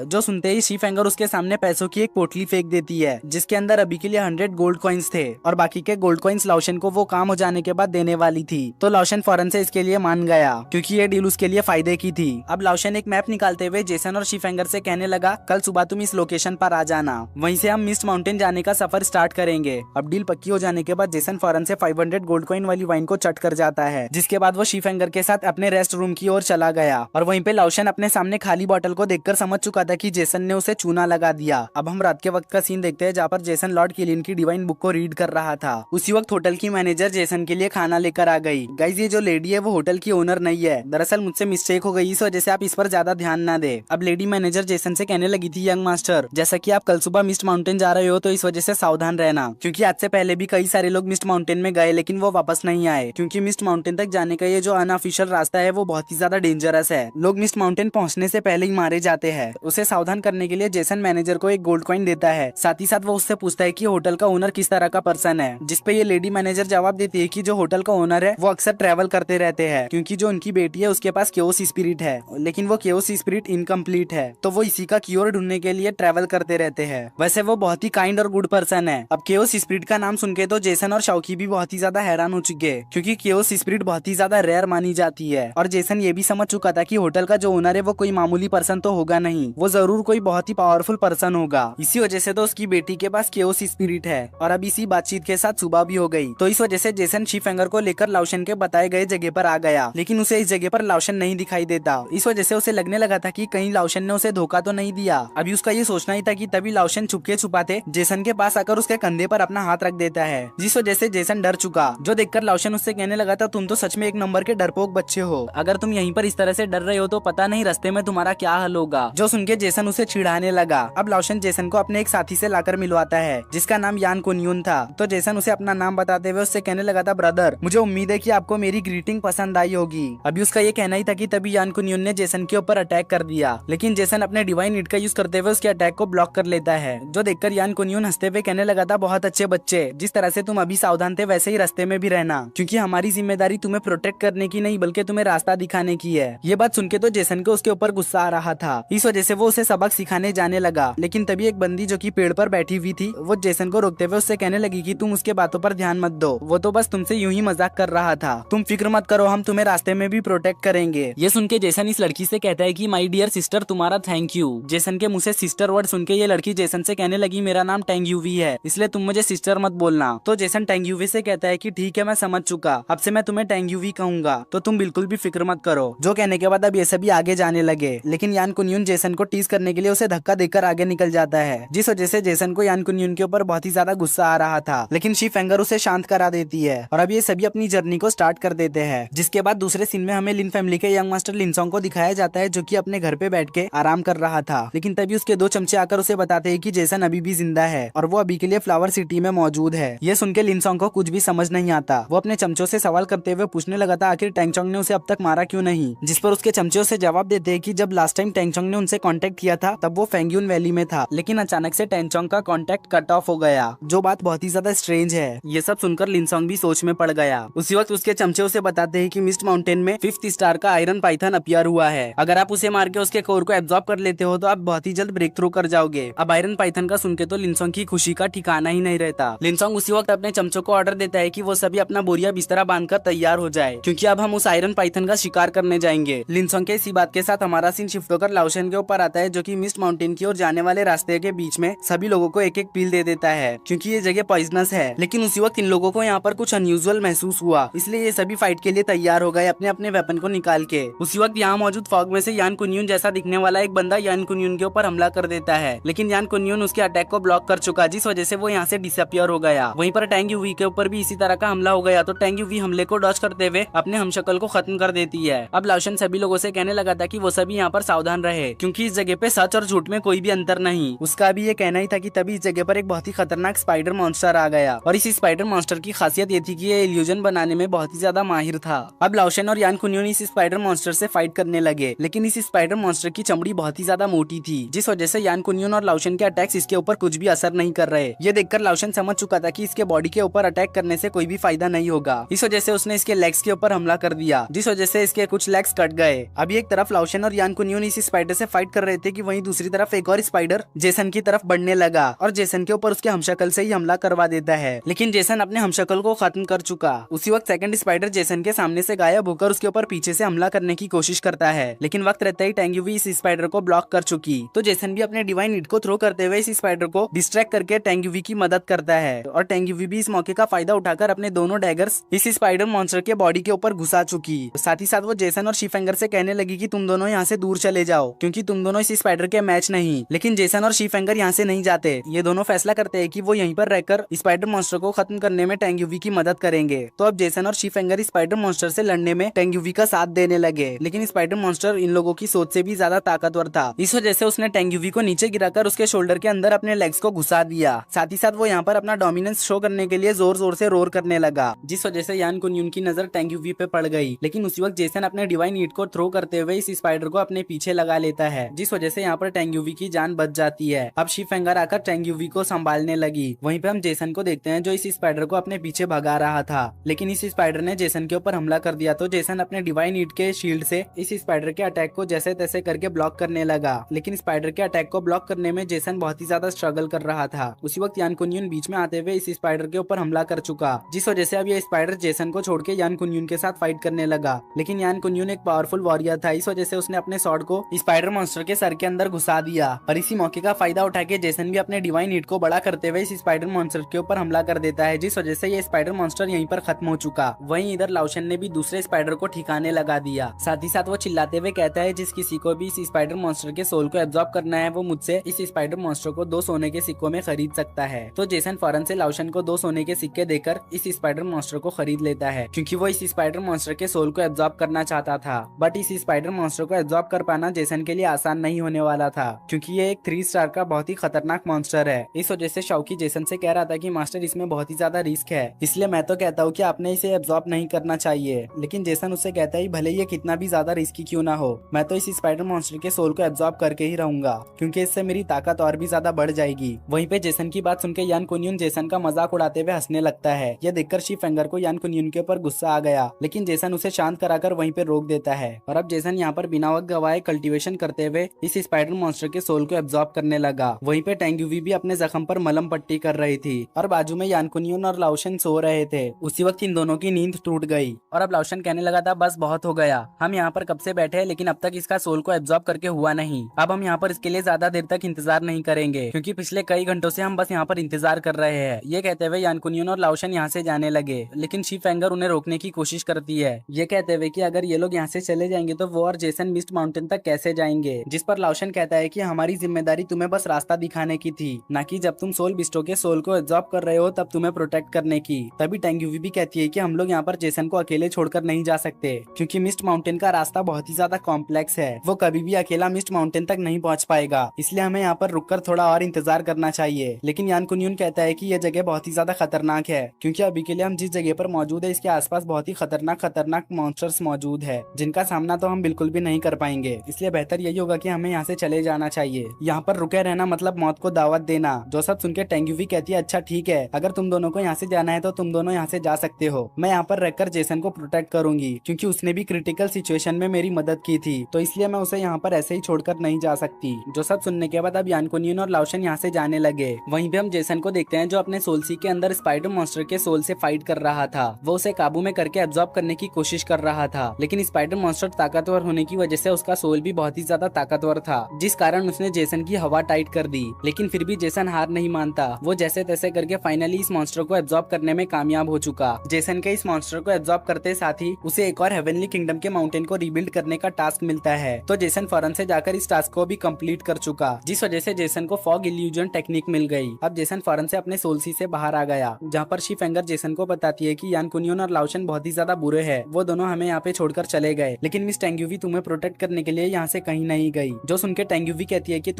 जो सुनते ही शीफेंगर उसके सामने पैसों की एक पोटली फेंक देती है, जिसके अंदर अभी के लिए 100 गोल्ड कॉइन्स थे और बाकी के गोल्ड कॉइन्स लाओशन को वो काम हो जाने के बाद देने वाली थी। तो लाओशन फौरन से इसके लिए मान गया, क्योंकि ये डील उसके लिए फायदे की थी। अब लाओशन एक मैप निकालते हुए जेसन और शीफेंगर से कहने लगा, कल सुबह तुम इस लोकेशन पर आ जाना, वहीं से हम मिस्ट माउंटेन जाने का सफर स्टार्ट करेंगे। अब डील पक्की हो जाने के बाद जेसन फौरन से 500 गोल्ड कॉइन वाली वाइन को चट कर जाता है, जिसके बाद वो शीफेंगर के साथ अपने रेस्ट रूम की ओर चला गया। और वहीं पे लाओशन अपने सामने खाली बोतल को देखकर समझ चुका था कि जेसन ने उसे चूना लगा दिया। अब हम रात के वक्त का सीन देखते हैं, जहाँ पर जेसन लॉर्ड किलियन की डिवाइन बुक को रीड कर रहा था। उसी वक्त होटल की मैनेजर जेसन के लिए खाना लेकर आ गई। गाइस, ये जो लेडी है वो होटल की ओनर नहीं है, दरअसल मुझसे मिस्टेक हो गई, इस वजह से आप इस पर ज्यादा ध्यान ना दे। अब लेडी मैनेजर जेसन से कहने लगी थी, यंग मास्टर, जैसा कि आप कल सुबह मिस्ट माउंटेन जा रहे हो तो इस वजह से सावधान रहना, क्योंकि आज से पहले भी कई सारे लोग मिस्ट माउंटेन में गए लेकिन वो वापस नहीं आए, क्योंकि मिस्ट माउंटेन तक जाने का ये जो अनऑफिशियल रास्ता है वो बहुत ही ज्यादा डेंजरस है। लोग मिस्ट माउंटेन पहुंचने से पहले ही मारे जाते हैं। उसे सावधान करने के लिए जेसन मैनेजर को एक गोल्ड कॉइन देता है। साथ ही साथ वो उससे पूछता है कि होटल का ओनर किस तरह का पर्सन है, जिसपे ये लेडी मैनेजर जवाब देती है कि जो होटल का ओनर है वो अक्सर ट्रैवल करते रहते हैं, क्योंकि जो उनकी बेटी है उसके पास केओस स्पिरिट है, लेकिन वो केओस स्पिरिट इनकम्प्लीट है, तो वो इसी का क्योर ढूंढने के लिए ट्रैवल करते रहते हैं। वैसे वो बहुत ही काइंड और गुड पर्सन है। अब केओस स्पिरिट का नाम सुनके तो जेसन और शाओकी भी बहुत ही ज्यादा हैरान हो चुके हैं, क्योंकि केओस स्पिरिट बहुत ही ज्यादा रेयर मानी जाती है। और जेसन ये भी समझ चुका था कि होटल का जो ओनर है वो कोई मामूली पर्सन तो होगा नहीं, वो जरूर कोई बहुत ही पावरफुल पर्सन होगा। इसी वजह से तो उसकी बेटी के पास केओस स्पिरिट है। और अब इसी बातचीत के साथ सुबह भी हो गई, तो इस वजह से जेसन शीफेंगर को लेकर लाओशन के बताए गए जगह पर आ गया, लेकिन उसे इस जगह पर लाओशन नहीं दिखाई देता। इस वजह से उसे लगने लगा था कि कहीं लाओशन ने उसे धोखा तो नहीं दिया। अभी उसका ये सोचना ही था कि तभी लाओशन छुपके छुपाते जेसन के पास आकर उसके कंधे पर अपना हाथ रख देता है, जिस वजह से जेसन डर चुका। जो देखकर लाओशन उससे कहने लगा था, तुम तो सच में एक नंबर के डरपोक बच्चे हो, अगर तुम यहीं पर इस तरह से डर रहे हो तो पता नहीं रास्ते में तुम्हारा क्या हाल होगा। जो सुनके जेसन उसे चिढ़ाने लगा। अब लाओशन जेसन को अपने एक साथी से लाकर मिलवाता है, जिसका नाम यान कुनियुन था। तो जेसन उसे अपना नाम बताते हुए उससे कहने लगा था, ब्रदर मुझे उम्मीद है कि आपको मेरी ग्रीटिंग पसंद आई होगी। अभी उसका ये कहना ही था कि तभी यान कुनियुन ने जेसन के ऊपर अटैक कर दिया, लेकिन जेसन अपने डिवाइन हिट का यूज करते हुए उसके अटैक को ब्लॉक कर लेता है। जो देखकर यान कुनियुन हंसते हुए कहने लगा था, बहुत अच्छे बच्चे, जिस तरह से तुम अभी सावधान थे वैसे ही रास्ते में भी रहना, क्योंकि हमारी जिम्मेदारी तुम्हें प्रोटेक्ट करने की नहीं बल्कि तुम्हें रास्ता दिखाने की है। ये बात सुनके तो जेसन को उसके ऊपर गुस्सा आ रहा था, इस वजह से वो उसे सबक सिखाने जाने लगा। लेकिन तभी एक बंदी जो कि पेड़ पर बैठी हुई थी वो जेसन को रोकते हुए उससे कहने लगी कि तुम उसके बातों पर ध्यान मत दो, वो तो बस तुमसे यूं ही मजाक कर रहा था, तुम फिक्र मत करो, हम तुम्हें रास्ते में भी प्रोटेक्ट करेंगे। ये सुन के जेसन इस लड़की से कहता है कि माय डियर सिस्टर, तुम्हारा थैंक यू। जेसन के मुंह से सिस्टर वर्ड सुन के ये लड़की जेसन से कहने लगी, मेरा नाम टेंग्यूवी है, इसलिए तुम मुझे सिस्टर मत बोलना। तो जेसन टेंग्यूवी से कहता है कि ठीक है, मैं समझ चुका, अब से मैं तुम्हें टेंग्यूवी कहूंगा, तो तुम बिल्कुल भी फिक्र मत करो। जो कहने के बाद अब ये सभी आगे जाने लगे, लेकिन यान कुनियुन जेसन को टीज करने के लिए उसे धक्का देकर आगे निकल जाता है, जिस वजह से जेसन को यान कुनियुन के ऊपर बहुत ही ज्यादा गुस्सा आ रहा था। लेकिन शीफेंगर उसे शांत करा देती है और अब ये सभी अपनी जर्नी को स्टार्ट कर देते हैं। जिसके बाद दूसरे सीन में हमें लिन फैमिली के यंग मास्टर लिनसोंग को दिखाया जाता है, जो कि अपने घर पे बैठ के आराम कर रहा था। लेकिन तभी उसके 2 चमचे आकर उसे बताते हैं कि जेसन अभी भी जिंदा है और वो अभी के लिए फ्लावर सिटी में मौजूद है। ये सुनके लिनसोंग को कुछ भी समझ नहीं आता। वो अपने चमचों से सवाल करते हुए पूछने लगा था आखिर टेंगचोंग ने उसे अब तक मारा क्यों नहीं, जिस पर उसके चमचे उसे जवाब देते हैं कि जब लास्ट टाइम टेंगचोंग ने उनसे कांटेक्ट किया था तब वो फेंगयून वैली में था, लेकिन अचानक से टेंगचोंग का कांटेक्ट कट ऑफ हो गया, जो बात बहुत ही ज्यादा स्ट्रेंज है। ये सब सुनकर लिनसोंग भी सोच में पड़ गया। उसी वक्त उसके चमचे उसे बताते हैं कि मिस्ट माउंटेन में 5th स्टार का आयरन पाइथन अपीयर हुआ है। अगर आप उसे मार के उसके कोर को एब्जॉर्ब कर लेते हो तो आप बहुत ही जल्द ब्रेक थ्रू कर जाओगे। अब आयरन पाइथन का सुन के तो लिनसोंग की खुशी का ठिकाना ही नहीं रहता। लिनसोंग उसी वक्त अपने चमचों को ऑर्डर देता है कि वो सभी अपना बोरिया बिस्तरा बांधकर तैयार हो जाए, क्योंकि अब हम उस आयरन पाइथन का शिकार करने जाएंगे। लिनसोंग के इसी बात के साथ हमारा सीन शिफ्ट होकर लाओशन के ऊपर आता है, जो कि मिस्ट माउंटेन की ओर जाने वाले रास्ते के बीच में सभी लोगों को एक एक पील दे देता है, क्योंकि ये जगह पॉइजनस है। लेकिन उसी वक्त इन लोगों को यहाँ पर कुछ अनयूजुअल महसूस हुआ, इसलिए ये सभी फाइट के लिए तैयार हो गए अपने अपने वेपन को निकाल के। उसी वक्त यहाँ मौजूद फॉग में से यान कुनयुन जैसा दिखने वाला एक बंदा यान कुनयुन के ऊपर हमला कर देता है, लेकिन यान कुनयुन उसके अटैक को ब्लॉक कर चुका, जिस वजह से वो यहाँ से डिसअपियर हो गया। वहीं पर टैंग यूवी के ऊपर भी इसी तरह का हमला हो गया, तो टैंग यूवी हमले को डॉज करते हुए अपने हमशक्ल को खत्म कर देती है। अब लाओशन सभी लोगों से कहने लगा था कि वो सभी यहाँ पर सावधान रहे, क्योंकि इस जगह पे सच और झूठ में कोई भी अंतर नहीं। उसका भी ये कहना ही था कि तभी इस जगह पर एक बहुत ही खतरनाक स्पाइडर मॉन्स्टर आ गया, और इस स्पाइडर मॉन्स्टर की खासियत ये थी कि ये इल्यूजन बनाने में बहुत ही ज्यादा माहिर था। अब लाओशन और यान कुनयुन इस स्पाइडर मॉन्स्टर से फाइट करने लगे, लेकिन इस स्पाइडर मॉन्स्टर की चमड़ी बहुत ही ज्यादा मोटी थी, जिस वजह से यान कुनयुन और लाओशन के अटैक्स इसके ऊपर कुछ भी असर नहीं कर रहे। ये देखकर लाओशन समझ चुका था कि इसके बॉडी के ऊपर अटैक करने से कोई भी फायदा नहीं होगा। इस वजह से उसने इसके लेग्स के ऊपर हमला कर दिया, जिस वजह से इसके कुछ लेग्स कट गए। अभी एक तरफ लाओशन और यान कुनयुन इस स्पाइडर से फाइट कर रहे थे कि वहीं दूसरी तरफ एक और स्पाइडर जेसन की तरफ बढ़ने लगा, और जेसन के ऊपर उसके हमशक्ल से ही हमला करवा देता है, लेकिन जेसन अपने हमशक्ल को खत्म कर चुका। उसी वक्त सेकंड स्पाइडर जेसन के सामने से गायब होकर उसके ऊपर पीछे से हमला करने की कोशिश करता है, लेकिन वक्त रहते ही टैंग यूवी इस स्पाइडर को ब्लॉक कर चुकी, तो जेसन भी अपने डिवाइन नीड को थ्रो करते हुए इस स्पाइडर को डिस्ट्रैक्ट करके टैंग यूवी की मदद करता है, और टैंग यूवी भी इस मौके का फायदा उठाकर अपने दोनों डैगर्स इस स्पाइडर मॉन्स्टर के बॉडी के ऊपर घुसा चुकी। साथ ही साथ वो जेसन और शीफेंगर से कहने लगी कि तुम दोनों यहाँ से दूर चले जाओ, क्योंकि तुम दोनों इस स्पाइडर के मैच नहीं। लेकिन जेसन और शीफेंगर यहाँ से नहीं जाते। ये दोनों फैसला करते हैं कि वो यहीं पर रहकर स्पाइडर मॉन्स्टर को खत्म करने में टैंग यूवी की मदद करेंगे। तो अब जेसन और शीफेंगर स्पाइडर मॉन्स्टर से लड़ने में टैंग यूवी का साथ देने लगे, लेकिन स्पाइडर मॉन्स्टर इन लोगों की सोच से भी ज्यादा ताकतवर था। इस वजह से उसने टैंग यूवी को नीचे गिराकर उसके शोल्डर के अंदर अपने लेग्स को घुसा दिया। साथ ही साथ वो यहाँ पर अपना डोमिनेंस शो करने के लिए जोर जोर से रोर करने लगा, जिस वजह से यान कुनयुन की नजर टैंग यूवी पे पड़ गई। लेकिन उसी वक्त जेसन अपने डिवाइन हीट को थ्रो करते हुए इस स्पाइडर को अपने पीछे लगा लेता है, जिस वजह से यहाँ पर टैंग यूवी की जान बच जाती है। अब शीफेंगर आकर टैंग यूवी को संभालने लगी। वहीं पे हम जेसन को देखते हैं जो इस स्पाइडर को अपने पीछे भगा रहा था, लेकिन इस स्पाइडर ने जेसन के ऊपर हमला कर दिया। तो जेसन अपने डिवाइन हीट के शील्ड से इस स्पाइडर के अटैक को जैसे तैसे करके ब्लॉक करने लगा, लेकिन स्पाइडर के अटैक को ब्लॉक करने में जेसन बहुत ही ज्यादा स्ट्रगल कर रहा था। उसी वक्त यान कुनयुन बीच में आते हुए इस स्पाइडर के ऊपर हमला कर चुका, जिस वजह से अब ये स्पाइडर जेसन को छोड़ के यान कुनयुन के साथ फाइट करने लगा। लेकिन यान कुनयुन एक पावरफुल वॉरियर था, इस वजह से उसने अपने स्वॉर्ड को स्पाइडर मॉन्स्टर के सर के अंदर घुसा दिया, और इसी मौके का फायदा उठा के जेसन भी अपने डिवाइन हीट को बड़ा करते हुए इस स्पाइडर मॉन्स्टर के ऊपर हमला कर देता है, जिस वजह से ये स्पाइडर मॉन्स्टर यहीं पर खत्म हो चुका। वहीं इधर लाओशन ने भी दूसरे स्पाइडर को ठिकाने लगा दिया। साथ ही साथ वो चिल्लाते हुए कहता है जिस किसी को भी इस स्पाइडर मॉन्स्टर के सोल को एब्जॉर्ब करना है वो मुझसे इस स्पाइडर मॉन्स्टर को 2 सोने के सिक्कों में खरीद सकता है। तो जेसन फौरन से लाओशन को 2 सोने के सिक्के देकर इस स्पाइडर मॉन्स्टर को खरीद लेता है, क्योंकि वो इस स्पाइडर मॉन्स्टर के सोल को एब्जॉर्ब करना चाहता था। बट इस स्पाइडर मॉन्स्टर को एब्जॉर्ब कर पाना जेसन के लिए आसान नहीं होने वाला था, क्योंकि ये एक 3 स्टार का बहुत ही खतरनाक मॉन्स्टर है। इस वजह से शाओकी जेसन से कह रहा था कि मास्टर इसमें बहुत ही ज्यादा रिस्क है, इसलिए मैं तो कहता हूँ कि आपने इसे एब्जॉर्ब नहीं करना चाहिए। लेकिन जेसन उससे कहता है भले ये कितना भी ज्यादा रिस्की क्यों ना हो, मैं तो इस स्पाइडर मॉन्स्टर के सोल को एब्जॉर्ब करके ही रहूंगा, क्योंकि इससे मेरी ताकत और भी ज्यादा बढ़ जाएगी। वहीं पे जेसन की बात सुनकर यान कुनयुन जेसन का मजाक उड़ाते हुए हंसने लगता है। यह देखकर शीफेंगर को यान कुनयुन के ऊपर गुस्सा आ गया, लेकिन जेसन उसे शांत कराकर वहीं पे रोक देता है, और अब जेसन यहाँ पर बिना वक्त गवाए कल्टीवेशन करते हुए इस स्पाइडर मॉन्स्टर के सोल को एब्जॉर्ब करने लगा। वहीं पे टैंग यूवी भी अपने जख्म पर मलम पट्टी कर रही थी, और बाजू में यान कुनयुन और लाओशन सो रहे थे। उसी वक्त इन दोनों की नींद टूट गई, और अब लाओशन कहने लगा था बस बहुत हो गया, हम यहाँ पर कब से बैठे हैं लेकिन अब तक इसका सोल को एब्जॉर्ब करके हुआ नहीं। अब हम यहाँ पर इसके लिए ज्यादा देर तक इंतजार नहीं करेंगे, क्योंकि पिछले कई घंटों से हम बस यहाँ पर इंतजार कर रहे हैं। ये कहते हुए यान कुनयुन और लाओशन यहाँ से जाने लगे, लेकिन शीफेंगर उन्हें रोकने की कोशिश करती है, ये कहते हुए कि अगर ये लोग यहाँ से चले जाएंगे तो वो और जेसन मिस्ट माउंटेन तक कैसे जाएंगे। जिस पर लाओशन कहता है कि हमारी जिम्मेदारी तुम्हें बस रास्ता दिखाने की थी, न कि जब तुम सोल बिस्टो के सोल को एब्जॉर्ब कर रहे हो तब तुम्हें प्रोटेक्ट करने की। तभी टैंग यूवी भी कहती है कि हम लोग यहाँ पर जेसन को अकेले छोड़कर नहीं जा सकते, क्योंकि मिस्ट माउंटेन का रास्ता बहुत ही ज्यादा कॉम्प्लेक्स है, वो कभी भी अकेला मिस्ट माउंटेन तक नहीं पहुँच पाएगा, इसलिए हमें यहाँ पर रुककर थोड़ा और इंतजार करना चाहिए। लेकिन यान कुनयुन कहता है कि यह जगह बहुत ही ज्यादा खतरनाक खतरनाक है, क्योंकि अभी के लिए हम जिस जगह पर मौजूद है इसके आसपास बहुत ही खतरनाक मॉन्स्टर्स मौजूद है, जिनका सामना तो हम बिल्कुल भी नहीं कर पाएंगे। इसलिए बेहतर यही होगा कि हमें यहाँ से चले जाना चाहिए। यहाँ पर रुके रहना मतलब मौत को दावत देना। जो सब सुन के टेंग्यूवी कहती है अच्छा ठीक है, अगर तुम दोनों को यहाँ से जाना है तो तुम दोनों यहाँ से जा सकते हो। मैं यहाँ पर रहकर जेसन को प्रोटेक्ट करूंगी, क्योंकि उसने भी क्रिटिकल सिचुएशन में मेरी मदद की थी, तो इसलिए मैं उसे यहाँ पर ऐसे ही छोड़कर नहीं जा सकती। जो सब सुनने के बाद अब यानकुनियन और लाओशन यहाँ से जाने लगे। वहीं पे हम जेसन को देखते हैं जो अपने सोलसी के अंदर स्पाइडर मॉन्स्टर के सोल से फाइट कर रहा था। वो उसे काबू में करके एब्जॉर्ब करने की कोशिश कर रहा था, लेकिन स्पाइडर मॉन्स्टर ताकतवर होने की वजह से उसका सोल भी बहुत ही ज्यादा ताकतवर था, जिस कारण उसने जेसन की हवा टाइट कर दी। लेकिन फिर भी जेसन हार नहीं मानता। वो जैसे तैसे करके फाइनली इस मॉन्स्टर को एब्जॉर्ब करने में कामयाब हो चुका। जेसन के इस मॉन्स्टर को एब्जॉर्ब करते साथ ही उसे एक और हेवनली किंगडम के माउंटेन को रीबिल्ड करने का टास्क मिलता है। तो जेसन फौरन से जाकर इस टास्क को भी कंप्लीट कर चुका, जिस वजह से जेसन को फॉग इल्यूजन टेक्निक मिल गई। अब जेसन फौरन से अपने सोलसी से बाहर आ गया, जहाँ पर शिफेंगर जेसन को बताती है कि यानकुनियन और लाओशन बहुत ही ज्यादा बुरे हैं, वो दोनों हमें यहाँ पे छोड़कर चले गए, लेकिन मिस टेंग्यूवी तुम्हें प्रोटेक्ट करने के लिए यहाँ से कहीं नहीं गई। जो सुन के टेंग्यूवी कहती है कि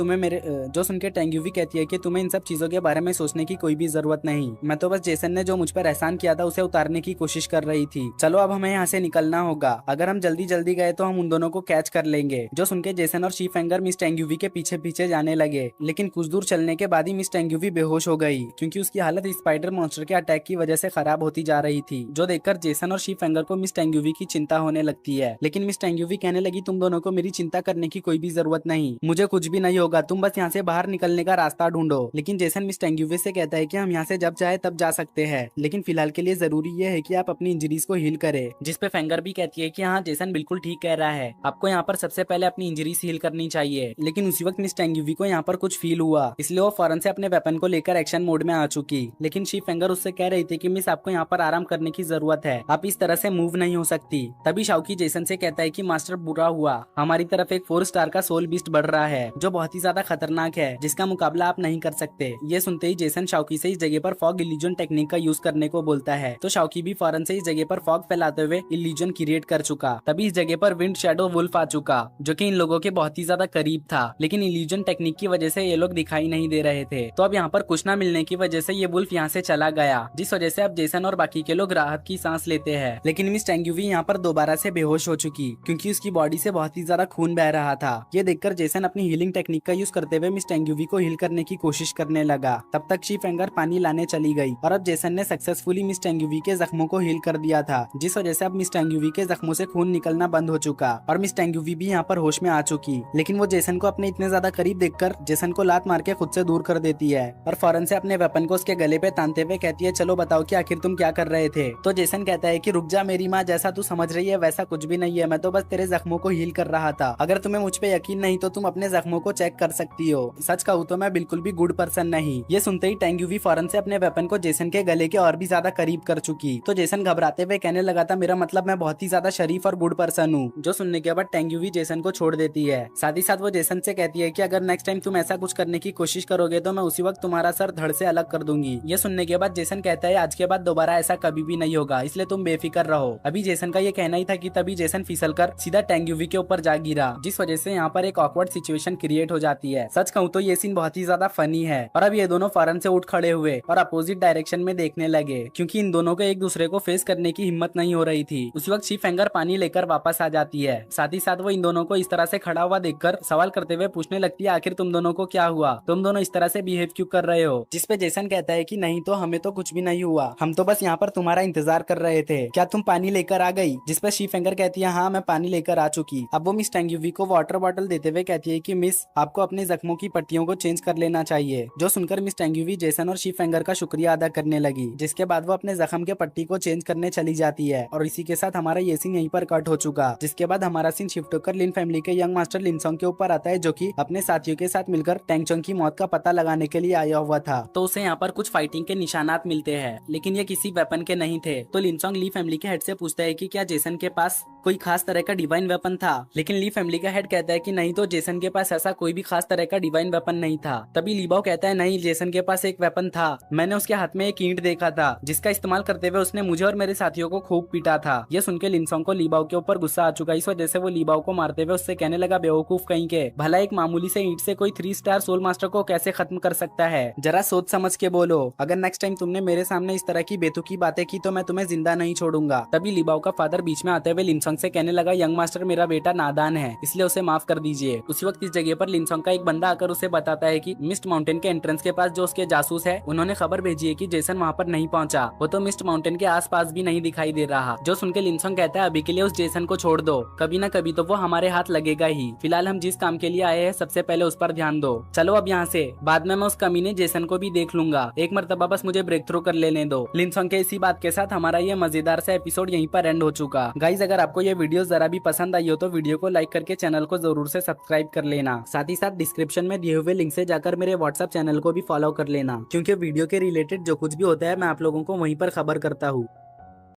तुम्हें इन सब चीजों के बारे में सोचने की कोई भी जरूरत नहीं। मैं तो बस जेसन ने जो मुझ पर एहसान किया था उसे उतारने की कोशिश कर रही थी। चलो अब हमें यहाँ से निकलना होगा। अगर हम जल्दी जल्दी गए तो हम उन दोनों को कैच कर लेंगे। जो सुन के जेसन और शिफेंगर मिस टेंग्यूवी के पीछे पीछे जाने लगे, लेकिन कुछ दूर चलने के बाद ही मिस टेंग्यूवी बेहोश हो गई, क्योंकि उसकी हालत स्पाइडर मॉन्स्टर के अटैक की वजह से खराब होती जा रही थी। जो देखकर जेसन और शिफेंगर को मिस टेंग्यूवी की चिंता होने लगती है, लेकिन मिस टेंग्यूवी कहने लगी तुम दोनों को मेरी चिंता करने की कोई भी जरूरत नहीं, मुझे कुछ भी नहीं होगा, तुम बस यहाँ से बाहर निकलने का रास्ता ढूंढो। लेकिन जेसन मिस टेंग्यूवी से कहता है कि हम यहाँ से जब चाहे तब जा सकते हैं, लेकिन फिलहाल के लिए जरूरी ये है कि आप अपनी इंजरीज को हील करें। जिस पे फेंगर भी कहती है कि हाँ जेसन बिल्कुल ठीक कह रहा है, आपको यहाँ पर सबसे पहले अपनी इंजरीज हील करनी चाहिए। लेकिन उसी वक्त मिस टेंग्यूवी को यहाँ पर कुछ फील हुआ, इसलिए वो फौरन से अपने वेपन को लेकर एक्शन मोड में आ चुकी। लेकिन शिफेंगर उससे कह रही थी कि मिस आपको यहाँ पर आराम करने की जरूरत है, आप इस तरह से मूव नहीं हो सकती। तभी शाओकी जेसन से कहता है कि मास्टर बुरा हुआ, हमारी तरफ एक 4 स्टार का सोल बीस्ट बढ़ रहा है जो बहुत ही ज्यादा खतरनाक है, जिसका मुकाबला आप नहीं कर सकते। ये सुनते ही जेसन शाओकी से इस जगह पर फॉग इल्यूजन टेक्निक का यूज करने को बोलता है, तो शाओकी भी फौरन से इस जगह पर फॉग फैलाते हुए इल्यूजन क्रिएट कर चुका। तभी इस जगह पर विंड शैडो वुल्फ आ चुका, जो कि इन लोगों के बहुत ही ज्यादा करीब था, लेकिन इल्यूजन टेक्निक की वजह से ये लोग दिखाई नहीं दे रहे थे। तो अब यहाँ पर कुछ न मिलने की वजह से ये वुल्फ यहाँ से चला गया, जिस वजह से अब जेसन और बाकी के लोग राहत की सांस लेते हैं। लेकिन मिस टेंग्यूवी यहाँ पर दोबारा से बेहोश हो चुकी, क्योंकि उसकी बॉडी से बहुत ही ज्यादा खून बह रहा था। ये देखकर जेसन अपनी हीलिंग टेक्निक का यूज करते हुए मिस टेंग्यूवी को हील करने की कोशिश करने लगा। तब तक शिफेंगर पानी लाने चली गई और अब जेसन ने सक्सेसफुली मिस टेंग्यूवी के जख्मों को हील कर दिया था, जिस वजह से अब मिस टेंग्यूवी के जख्मों से खून निकलना बंद हो चुका और मिस टेंग्यूवी भी यहाँ पर होश में आ चुकी। लेकिन वो जेसन को अपने इतने ज्यादा करीब देखकर जेसन को लात मार के खुद से दूर कर देती है और फौरन से अपने वेपन को उसके गले पे तानते हुए कहती है चलो बताओ कि आखिर तुम क्या कर रहे थे। तो जेसन कहता है कि रुक जा मेरी माँ, जैसा तू समझ रही है वैसा कुछ भी नहीं है, मैं तो बस तेरे जख्मों को हील कर रहा था। अगर तुम्हें मुझ पे यकीन नहीं तो तुम अपने जख्मों को चेक कर सकती हो। सच कहूँ तो मैं बिल्कुल भी गुड पर्सन नहीं। ये सुनते ही टेंग्यूवी फौरन से अपने वेपन को जेसन के गले के और भी ज्यादा करीब कर चुकी। तो जेसन घबराते हुए कहने लगा था मेरा मतलब मैं बहुत ही ज्यादा शरीफ और गुड पर्सन हूँ। जो सुनने के बाद टेंग्यूवी जेसन को छोड़ देती है। साथ ही साथ वो जेसन से कहती है कि अगर नेक्स्ट टाइम तुम ऐसा कुछ करने की कोशिश करोगे तो मैं उसी वक्त तुम्हारा सर धड़ से अलग कर दूंगी। ये सुनने के बाद जेसन कहता है आज के बाद दोबारा ऐसा कभी भी नहीं होगा, इसलिए तुम बेफिक्र रहो। अभी जेसन का ये कहना ही था कि तभी जेसन फिसलकर सीधा टेंग्यूवी के ऊपर जा गिरा, जिस वजह से यहाँ पर एक ऑकवर्ड सिचुएशन क्रिएट हो जाती है। सच कहूँ तो ये सीन बहुत ही ज्यादा फनी है और अब ये दोनों फौरन से उठ खड़े हुए और अपोजिट डायरेक्शन में देखने लगे, क्योंकि इन दोनों को एक दूसरे को फेस करने की हिम्मत नहीं हो रही थी। उसी वक्त शिफेंगर पानी लेकर वापस आ जाती है। साथ ही साथ वो इन दोनों को इस तरह से खड़ा हुआ देखकर सवाल करते हुए पूछने लगती है आखिर तुम दोनों को क्या हुआ, तुम दोनों इस तरह से बिहेव क्यों कर रहे हो। जिस पे जेसन कहता है कि नहीं तो हमें तो कुछ भी नहीं हुआ, हम तो बस यहाँ पर तुम्हारा इंतजार कर रहे थे, क्या तुम पानी लेकर आ गई। जिस पे शिफेंगर कहती है हाँ मैं पानी लेकर आ चुकी। अब वो मिस टेंग्यूवी को वाटर बॉटल देते हुए कहती है कि मिस आपको अपने जख्मों की पट्टियों को चेंज कर लेना चाहिए। जो सुनकर मिस टेंग्यूवी जेसन और शिफेंगर का शुक्रिया अदा करने लगी, जिसके बाद वो अपने जख्म के पट्टी को चेंज करने चली जाती है और इसी के साथ हमारा ये सीन यहीं पर कट हो चुका। जिसके बाद हमारा सीन शिफ्ट होकर लिन फैमिली के यंग मास्टर लिनसोंग के ऊपर आता है, जो कि अपने साथियों के साथ मिलकर टेंगचोंग की मौत का पता लगाने के लिए आया हुआ था। तो उसे यहाँ पर कुछ फाइटिंग के निशानात मिलते हैं, लेकिन ये किसी वेपन के नहीं थे। तो लिनसोंग ली फैमिली के हेड से पूछता है कि क्या जेसन के पास कोई खास तरह का डिवाइन वेपन था, लेकिन ली फैमिली का हेड कहता है कि नहीं तो जेसन के पास ऐसा कोई भी खास तरह का डिवाइन वेपन नहीं था। तभी लीबाओ कहता है नहीं जेसन के पास एक वेपन था, मैंने उसके हाथ में एक ईंट देखा था जिसका इस्तेमाल करते हुए उसने मुझे और मेरे साथियों को खूब पीटा था। ये सुन के लिनसोंग को लीबाओ के ऊपर गुस्सा आ चुका, इस वजह से वो लीबाओ को मारते हुए उससे कहने लगा बेवकूफ कहीं के, भला एक मामूली से ईंट से कोई 3 स्टार सोल मास्टर को कैसे खत्म कर सकता है, जरा सोच समझ के बोलो। अगर नेक्स्ट टाइम तुमने तुमने मेरे सामने इस तरह की बेतुकी बातें की तो मैं तुम्हें जिंदा नहीं छोड़ूंगा। तभी लिबाओ का फादर बीच में आते हुए लिनसोंग से कहने लगा, यंग मास्टर मेरा बेटा नादान है, इसलिए उसे माफ कर दीजिए। उसी वक्त इस जगह पर लिनसोंग का एक बंदा आकर उसे बताता है कि मिस्ट माउंटेन के एंट्रेंस के पास जो उसके जासूस है उन्होंने खबर भेजी है कि जेसन वहाँ पर नहीं पहुंचा, वो तो मिस्ट माउंटेन के आसपास भी नहीं दिखाई दे रहा। जो सुनकर लिनसोंग कहता है, अभी के लिए उस जेसन को छोड़ दो, कभी ना कभी तो वो हमारे हाथ लगेगा ही। फिलहाल हम जिस काम के लिए आए हैं सबसे पहले उस पर ध्यान दो। चलो अब यहाँ से, बाद में मैं उस कमीने जेसन को भी देख लूंगा। एक मरतबा बस मुझे ब्रेक थ्रू कर लेने दो। लिनसोंग के इसी बात के साथ हमारा ये मजेदार सा एपिसोड यहीं पर एंड हो चुका। गाइज अगर आपको ये वीडियो जरा भी पसंद आई हो तो वीडियो को लाइक करके चैनल को जरूर से सब्सक्राइब कर लेना। साथ ही साथ डिस्क्रिप्शन में दिए हुए लिंक से जाकर मेरे व्हाट्सएप चैनल को भी फॉलो कर लेना, क्योंकि वीडियो के रिलेटेड जो कुछ भी होता है मैं आप लोगों को वहीं पर खबर करता हूँ।